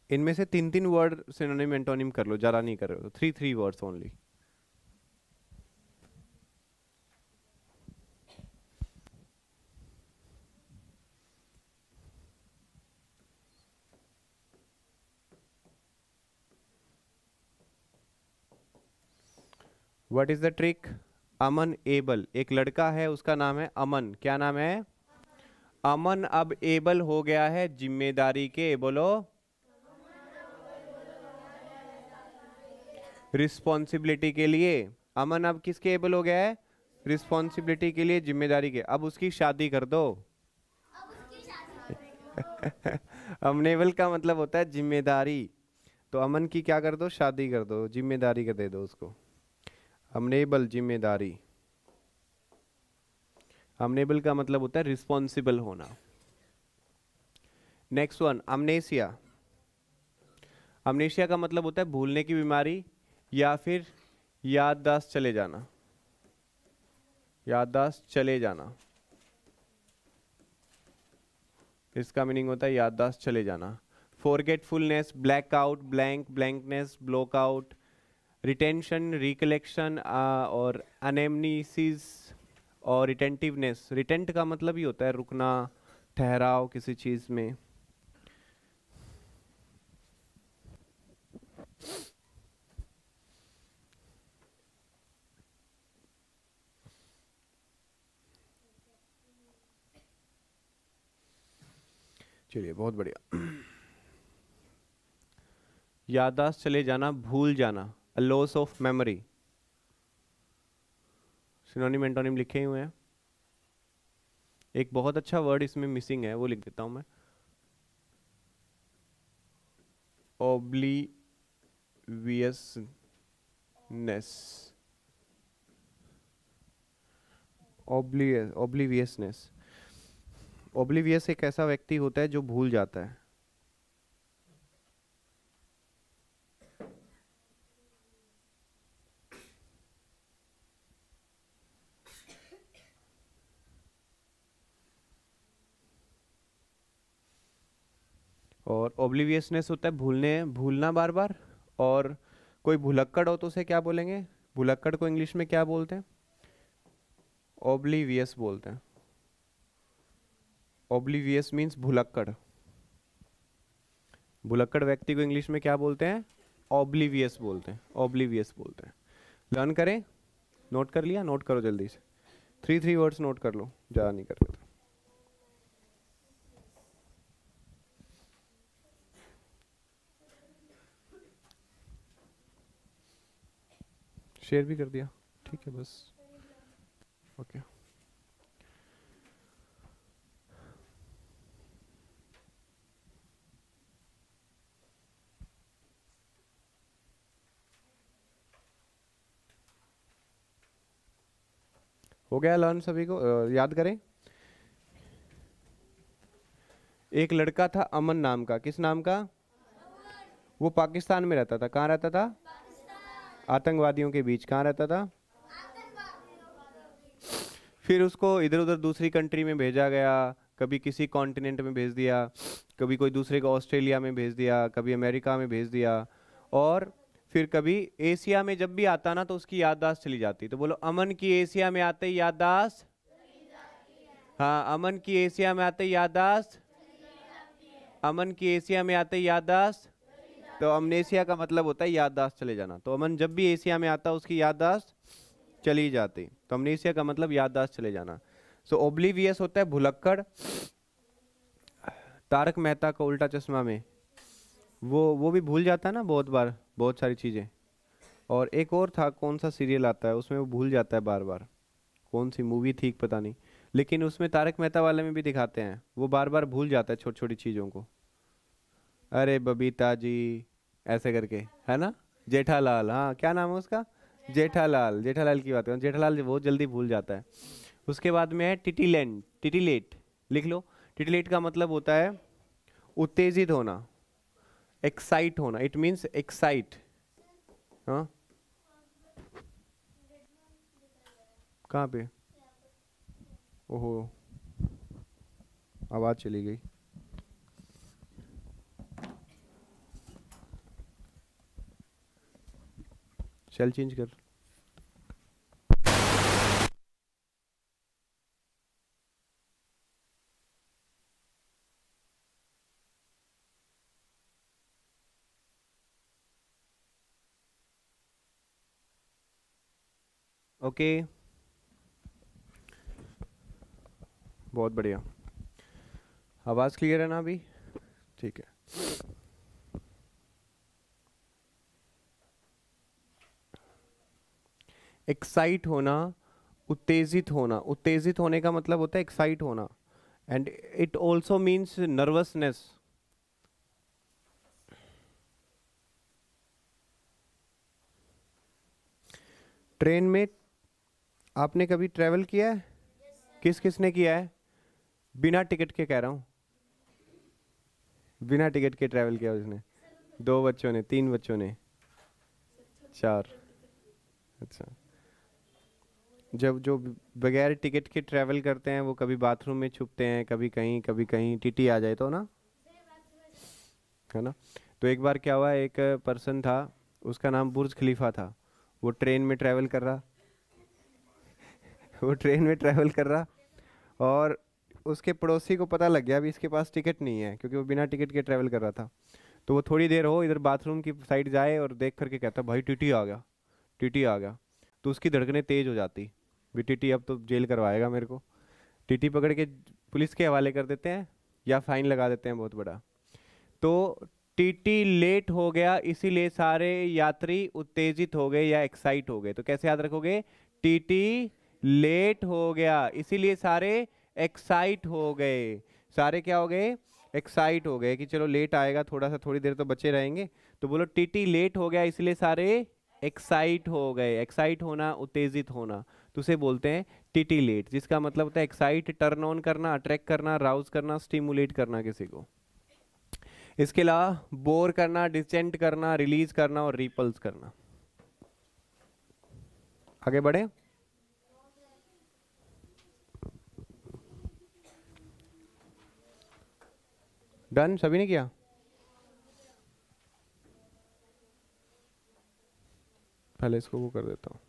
इनमें से तीन तीन वर्ड सिनोनिम एंटोनिम कर लो, ज्यादा नहीं कर रहे हो तो 3 words only. What is the trick? Aman able, एक लड़का है उसका नाम है अमन। क्या नाम है? अमन अब एबल हो गया है जिम्मेदारी के, बोलो, रिस्पॉन्सिबिलिटी के लिए। अमन अब किसके एबल हो गया है? रिस्पॉन्सिबिलिटी के लिए, जिम्मेदारी के। अब उसकी शादी कर दो। अमनेबल का मतलब होता है जिम्मेदारी, तो अमन की क्या कर दो, शादी कर दो, जिम्मेदारी का दे दो उसको। अमनेबल, जिम्मेदारी। अमनेबल का मतलब होता है रिस्पॉन्सिबल होना। Next one, अमनेसिया। अमनेशिया का मतलब होता है भूलने की बीमारी या फिर याददाश्त चले जाना, याददाश्त चले जाना। इसका मीनिंग होता है याददाश्त चले जाना। Forgetfulness, blackout, blank, blankness, block out, retention, recollection और अनेमनीसिस और रिटेंटिवनेस। रिटेंट का मतलब ही होता है रुकना, ठहराव किसी चीज में। चलिए, बहुत बढ़िया। याददाश्त चले जाना, भूल जाना, loss of memory. Synonym antonym लिखे हुए हैं। एक बहुत अच्छा वर्ड इसमें मिसिंग है, वो लिख देता हूं मैं, ओब्लीवियसनेस। ओब्लीवियसनेस। ओब्लीवियस एक ऐसा व्यक्ति होता है जो भूल जाता है। और ओब्लिवियसनेस होता है भूलने, भूलना बार बार। और कोई भुलक्कड़ हो तो उसे क्या बोलेंगे? भुलक्कड़ को इंग्लिश में क्या बोलते हैं? ओब्लिवियस बोलते हैं। ओब्लिवियस मीन्स भुलक्कड़। भुलक्कड़ व्यक्ति को इंग्लिश में क्या बोलते हैं? ओब्लिवियस बोलते हैं, ओब्लिवियस बोलते हैं। लर्न करें, नोट कर लिया? नोट करो जल्दी से, 3 वर्ड्स नोट कर लो, ज़्यादा नहीं कर लेते। शेयर भी कर दिया, ठीक है बस, ओके। हो गया लर्न सभी को? याद करें। एक लड़का था अमन नाम का, किस नाम का? वो पाकिस्तान में रहता था। कहाँ रहता था? आतंकवादियों के बीच। कहाँ रहता था? फिर उसको इधर उधर दूसरी कंट्री में भेजा गया, कभी किसी कॉन्टिनेंट में भेज दिया, कभी कोई दूसरे को ऑस्ट्रेलिया में भेज दिया, कभी अमेरिका में भेज दिया, और फिर कभी एशिया में जब भी आता ना तो उसकी याददाश्त चली जाती। तो बोलो, अमन की एशिया में आते ही याददाश्त। हाँ, अमन की एशिया में आते ही याददाश्त। अमन की एशिया में आते ही याददाश्त। तो अमनेशिया का मतलब होता है याददाश्त चले जाना। तो अमन जब भी एशिया में आता उसकी याददाश्त चली जाती। तो अमनेशिया का मतलब याददाश्त चले जाना। सो ओब्लिवियस होता है भुलक्कड़। तारक मेहता का उल्टा चश्मा में वो भी भूल जाता है ना बहुत बार, बहुत सारी चीज़ें। और एक और था, कौन सा सीरियल आता है उसमें वो भूल जाता है बार बार, कौन सी मूवी थी पता नहीं, लेकिन उसमें तारक मेहता वाले में भी दिखाते हैं वो बार बार भूल जाता है छोटी छोटी चीज़ों को। अरे बबीता जी, ऐसे करके, है ना? जेठालाल, हाँ क्या नाम है उसका? जेठालाल। जेठालाल की बात करें, जेठालाल बहुत जल्दी भूल जाता है। उसके बाद में है टिटिलेंट, टिटिलेट, लिख लो। टिटिलेट का मतलब होता है उत्तेजित होना, एक्साइट होना, इट मीन्स एक्साइट। हाँ, कहाँ पे? ओहो, आवाज़ चली गई। सेल चेंज कर। ओके, बहुत बढ़िया। आवाज़ क्लियर है ना अभी? ठीक है। एक्साइट होना, उत्तेजित होना। उत्तेजित होने का मतलब होता है एक्साइट होना, and it also means nervousness. Train में आपने कभी ट्रेवल किया है? किस किस ने किया है? बिना टिकट के कह रहा हूँ, बिना टिकट के ट्रेवल किया उसने? 2 बच्चों ने, 3 बच्चों ने, 4? अच्छा। जब जो बगैर टिकट के ट्रैवल करते हैं वो कभी बाथरूम में छुपते हैं, कभी कहीं टीटी आ जाए तो ना, है ना? तो एक बार क्या हुआ, एक पर्सन था, उसका नाम बुर्ज खलीफा था। वो ट्रेन में ट्रैवल कर रहा वो ट्रेन में ट्रैवल कर रहा, और उसके पड़ोसी को पता लग गया अभी इसके पास टिकट नहीं है, क्योंकि वो बिना टिकट के ट्रैवल कर रहा था। तो वो थोड़ी देर हो इधर बाथरूम की साइड जाए और देख करके कहता, भाई टीटी आ गया, टीटी आ गया। तो उसकी धड़कनें तेज हो जाती, भी टीटी अब तो जेल करवाएगा मेरे को। टीटी पकड़ के पुलिस के हवाले कर देते हैं या फाइन लगा देते हैं बहुत बड़ा। तो टीटी लेट हो गया, इसीलिए सारे यात्री उत्तेजित हो गए या एक्साइट हो गए। तो कैसे याद रखोगे? टीटी लेट हो गया इसीलिए सारे एक्साइट हो गए। सारे क्या हो गए? एक्साइट हो गए कि चलो लेट आएगा, थोड़ा सा, थोड़ी देर तो बचे रहेंगे। तो बोलो, टीटी लेट हो गया इसलिए सारे एक्साइट हो गए। एक्साइट होना, उत्तेजित होना, तो उसे बोलते हैं टीटी लेट, जिसका मतलब होता है एक्साइट, टर्न ऑन करना, अट्रैक्ट करना, राउज करना, स्टिमुलेट करना किसी को। इसके अलावा बोर करना, डिसेंट करना, रिलीज करना और रिपल्स करना। आगे बढ़े। डन, सभी ने किया? पहले इसको वो कर देता हूँ।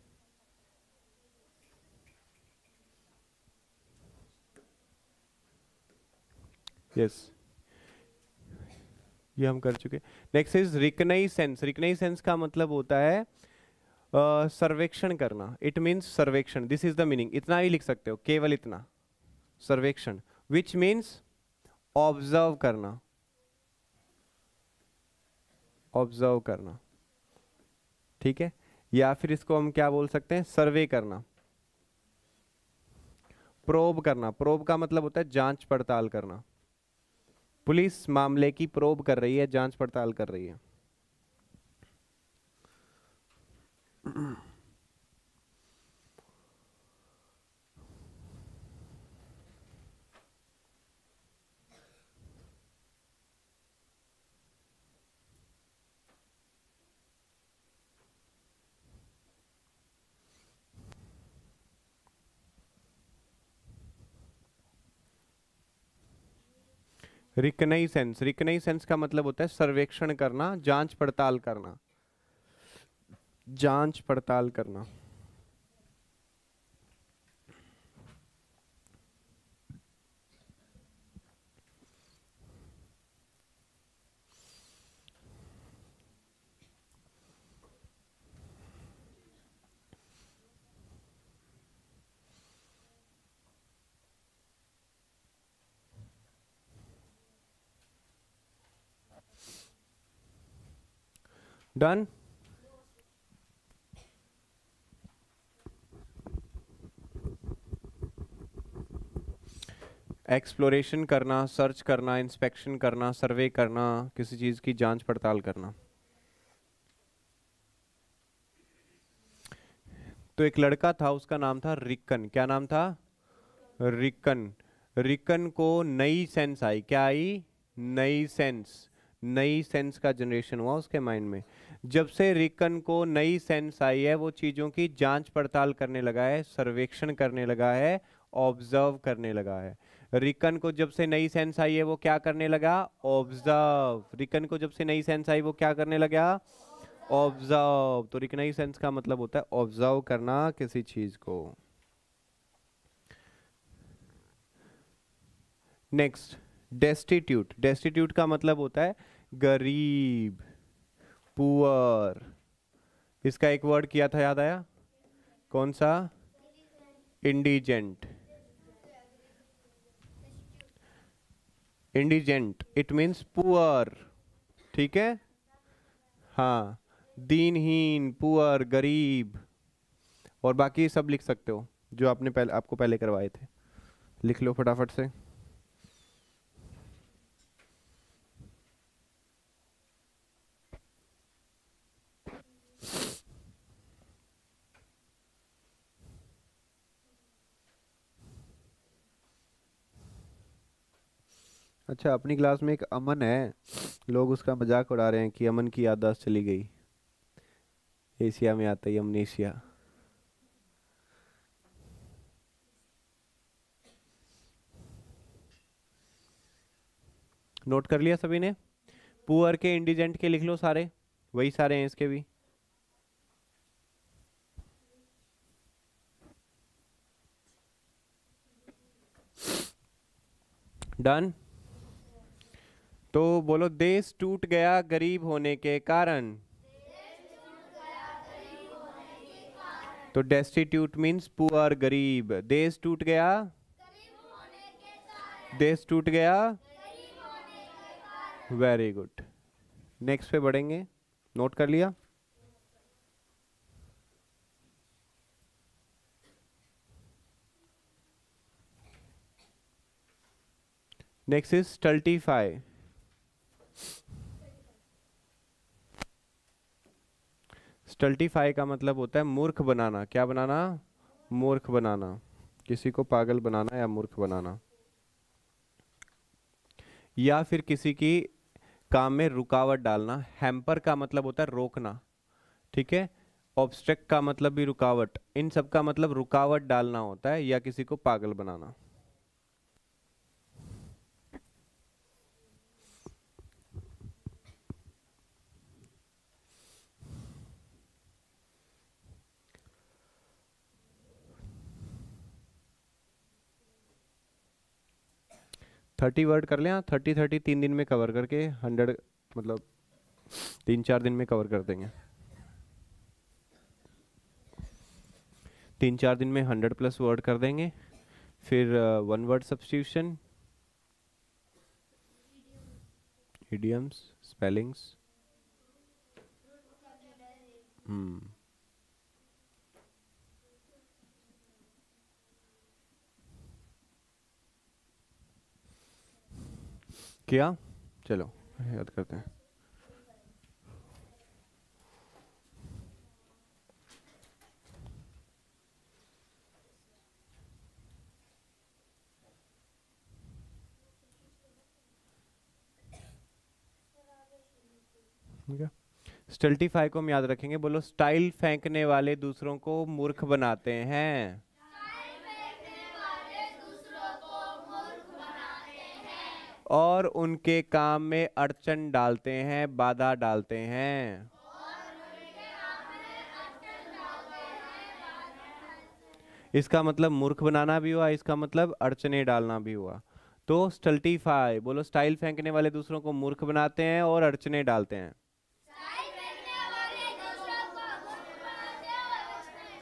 यस, ये हम कर चुके। Next is रिकनाइसेंस। रिकनाइसेंस का मतलब होता है सर्वेक्षण करना। इट मीन्स सर्वेक्षण, दिस इज द मीनिंग। इतना ही लिख सकते हो, केवल इतना, सर्वेक्षण, विच मीन्स ऑब्जर्व करना, ऑब्जर्व करना, ठीक है। या फिर इसको हम क्या बोल सकते हैं, सर्वे करना। प्रोब करना, प्रोब का मतलब होता है जांच पड़ताल करना। पुलिस मामले की प्रोब कर रही है, जांच पड़ताल कर रही है। रिकनाइसेंस, रिकनाइसेंस का मतलब होता है सर्वेक्षण करना, जांच पड़ताल करना, जांच पड़ताल करना। डन। एक्सप्लोरेशन करना, सर्च करना, इंस्पेक्शन करना, सर्वे करना, किसी चीज की जांच पड़ताल करना। तो एक लड़का था, उसका नाम था रिकन। क्या नाम था, रिकन। रिकन को नई सेंस आई, क्या आई, नई सेंस, नई सेंस का जनरेशन हुआ उसके माइंड में। जब से रिकन को नई सेंस आई है, वो चीजों की जांच पड़ताल करने लगा है, सर्वेक्षण करने लगा है, ऑब्जर्व करने लगा है। रिकन को जब से नई सेंस आई है, वो क्या करने लगा, ऑब्जर्व। रिकन को जब से नई सेंस आई, वो क्या करने लगा, ऑब्जर्व। तो रिकग्नाइजेंस का मतलब होता है ऑब्जर्व करना किसी चीज को। Next, destitute. डेस्टिट्यूट का मतलब होता है गरीब, पुअर। इसका एक वर्ड किया था, याद आया, कौन सा, indigent. Indigent it means poor, ठीक है। हाँ, दीनहीन, पुअर, गरीब, और बाकी सब लिख सकते हो जो आपने पहले, आपको पहले करवाए थे। लिख लो फटाफट से। अच्छा, अपनी क्लास में एक अमन है, लोग उसका मजाक उड़ा रहे हैं कि अमन की याददाश्त चली गई। एशिया में आता है अमनेशिया। नोट कर लिया सभी ने। पुअर के, इंडिजेंट के लिख लो सारे, वही सारे हैं इसके भी। डन। तो बोलो, देश टूट गया गरीब होने के कारण। तो डेस्टिट्यूट मीन्स पुअर, गरीब। देश टूट गया, देश टूट गया, वेरी गुड। नेक्स्ट पे बढ़ेंगे, नोट कर लिया। Next is स्टल्टीफाई। स्टल्टीफाई का मतलब होता है मूर्ख बनाना। क्या बनाना, मूर्ख बनाना, किसी को पागल बनाना या मूर्ख बनाना, या फिर किसी की काम में रुकावट डालना। हैम्पर का मतलब होता है रोकना, ठीक है। ऑब्स्ट्रक्ट का मतलब भी रुकावट, इन सब का मतलब रुकावट डालना होता है या किसी को पागल बनाना। 30 वर्ड कर लें, हाँ 30 3 दिन में कवर करके 100 मतलब 3-4 दिन में कवर कर देंगे। 3-4 दिन में 100+ वर्ड कर देंगे। फिर 1 वर्ड सब्स्टिट्यूशन, इडियम्स, स्पेलिंग्स। किया, चलो याद करते हैं। स्टल्टीफाई को हम याद रखेंगे। बोलो, स्टाइल फेंकने वाले दूसरों को मूर्ख बनाते हैं। और उनके काम में अड़चन डालते हैं, बाधा डालते हैं। इसका मतलब मूर्ख बनाना भी हुआ, इसका मतलब अड़चने डालना भी हुआ। तो स्टल्टीफाई, बोलो, स्टाइल फेंकने वाले दूसरों को मूर्ख बनाते हैं और अड़चने डालते हैं।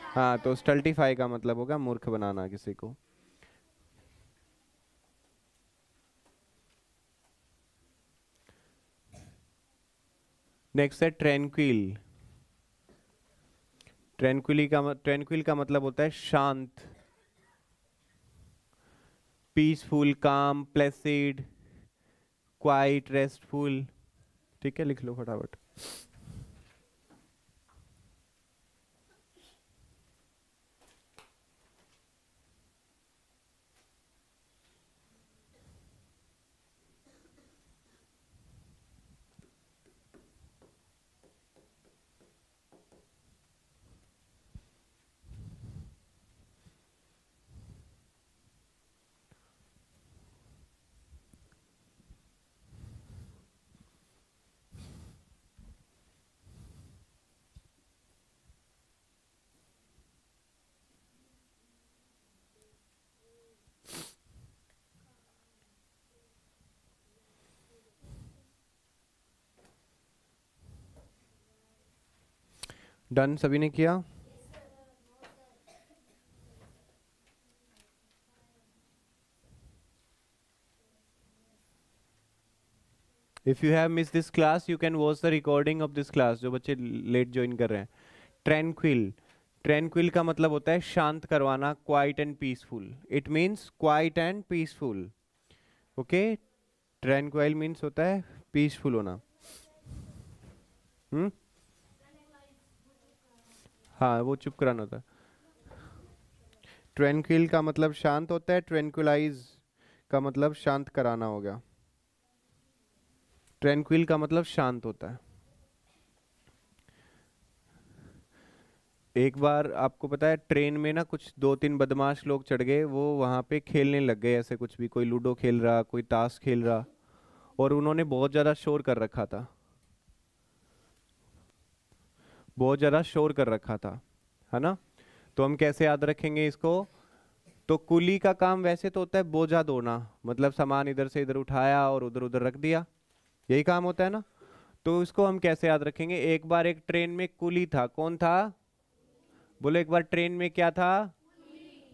हाँ, तो स्टल्टीफाई का मतलब होगा मूर्ख बनाना किसी को। नेक्स्ट है ट्रैंक्विल। ट्रैंक्विल का मतलब होता है शांत, पीसफुल, काम, प्लेसिड, क्वाइट, रेस्टफुल। ठीक है, लिख लो फटाफट। डन, सभी ने किया? If you have miss this class you can watch the recording of this class. जो बच्चे लेट ज्वाइन कर रहे हैं। ट्रैंक्विल, ट्रैंक्विल का मतलब होता है शांत करवाना, quiet and peaceful. It means quiet and peaceful. Okay, tranquil means होता है पीसफुल होना। हाँ, वो चुप कराना होता है। ट्रैंक्विल का मतलब शांत होता है, ट्रैंक्विलाइज का मतलब शांत कराना हो गया। ट्रैंक्विल का मतलब शांत होता है। एक बार आपको पता है ट्रेन में ना कुछ 2-3 बदमाश लोग चढ़ गए, वो वहाँ पे खेलने लग गए ऐसे कुछ भी, कोई लूडो खेल रहा, कोई ताश खेल रहा, और उन्होंने बहुत ज़्यादा शोर कर रखा था, बहुत ज़्यादा शोर कर रखा था, है ना। तो हम कैसे याद रखेंगे इसको? तो कुली का काम वैसे तो होता है बोझा ढोना, मतलब सामान इधर से इधर उठाया और उधर उधर रख दिया, यही काम होता है ना। तो इसको हम कैसे याद रखेंगे? एक बार एक ट्रेन में कुली था। कौन था? बोलो, एक बार ट्रेन में क्या था?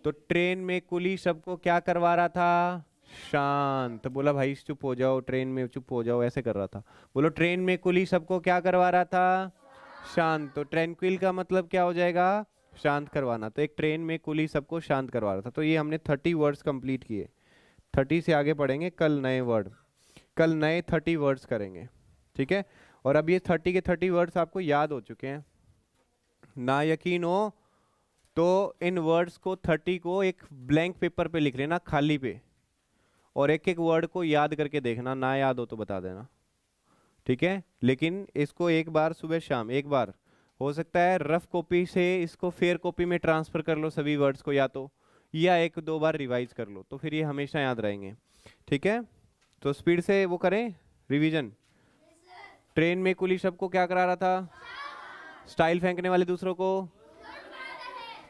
तो ट्रेन में कुली सबको क्या करवा रहा था? शांत। बोला भाई चुप हो जाओ, ट्रेन में चुप हो जाओ, ऐसे कर रहा था। बोलो, ट्रेन में कुली सबको क्या करवा रहा था? शांत। तो ट्रैंक्विल का मतलब क्या हो जाएगा? शांत करवाना। तो एक ट्रेन में कुली सबको शांत करवा रहा था। तो ये हमने 30 वर्ड्स कंप्लीट किए। 30 से आगे पढ़ेंगे कल नए वर्ड, कल नए 30 वर्ड्स करेंगे, ठीक है। और अब ये 30 के 30 वर्ड्स आपको याद हो चुके हैं ना, यकीन हो तो इन वर्ड्स को 30 को एक ब्लैंक पेपर पे लिख लेना, खाली पे, और एक एक वर्ड को याद करके देखना, ना याद हो तो बता देना, ठीक है। लेकिन इसको एक बार सुबह शाम, एक बार हो सकता है रफ कॉपी से इसको फेयर कॉपी में ट्रांसफर कर लो सभी वर्ड्स को, या तो या 1-2 बार रिवाइज कर लो, तो फिर ये हमेशा याद रहेंगे, ठीक है। तो स्पीड से वो करें रिवीजन। ट्रेन में कुली सबको क्या करा रहा था? स्टाइल फेंकने वाले दूसरों को।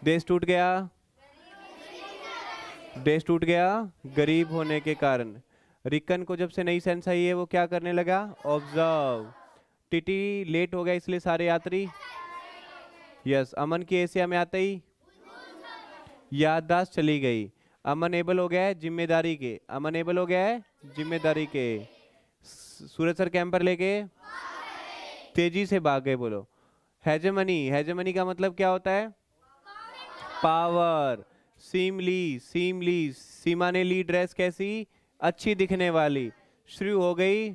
देश टूट गया, देश टूट गया गरीब होने के कारण। रिकन को जब से नई सेंस आई है वो क्या करने लगा? ऑब्जर्व। टिटी लेट हो गया इसलिए सारे यात्री। यस, अमन की एशिया में आते ही याददाश्त चली गई। अमन एबल हो गया है जिम्मेदारी के, अमन एबल हो गया है जिम्मेदारी के। सूरज सर कैंपर लेके तेजी से भाग गए। बोलो हेजेमनी, हेजेमनी का मतलब क्या होता है? पावर। सीमली, सीमली, सीमा ने ली ड्रेस कैसी? अच्छी दिखने वाली। शुरू हो गई,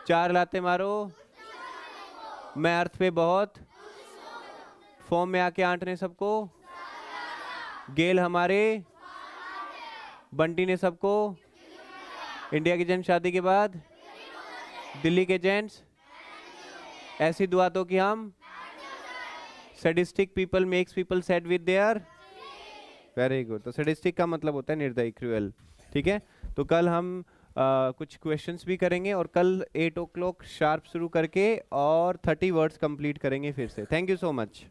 चार लाते मारो, मैं अर्थ पे बहुत, फॉर्म में आके आंट ने सबको, गेल हमारे, बंटी ने सबको, इंडिया की जेंट्स शादी के बाद, दिल्ली के जेंट्स, ऐसी दुआ तो कि हम, sadistic people makes people sad with there. Very good. तो सैडिस्टिक का मतलब होता है निर्दयी, क्रूएल। ठीक है, तो कल हम कुछ क्वेश्चंस भी करेंगे और कल 8 o'clock शार्प शुरू करके और 30 वर्ड्स कंप्लीट करेंगे फिर से। Thank you so much.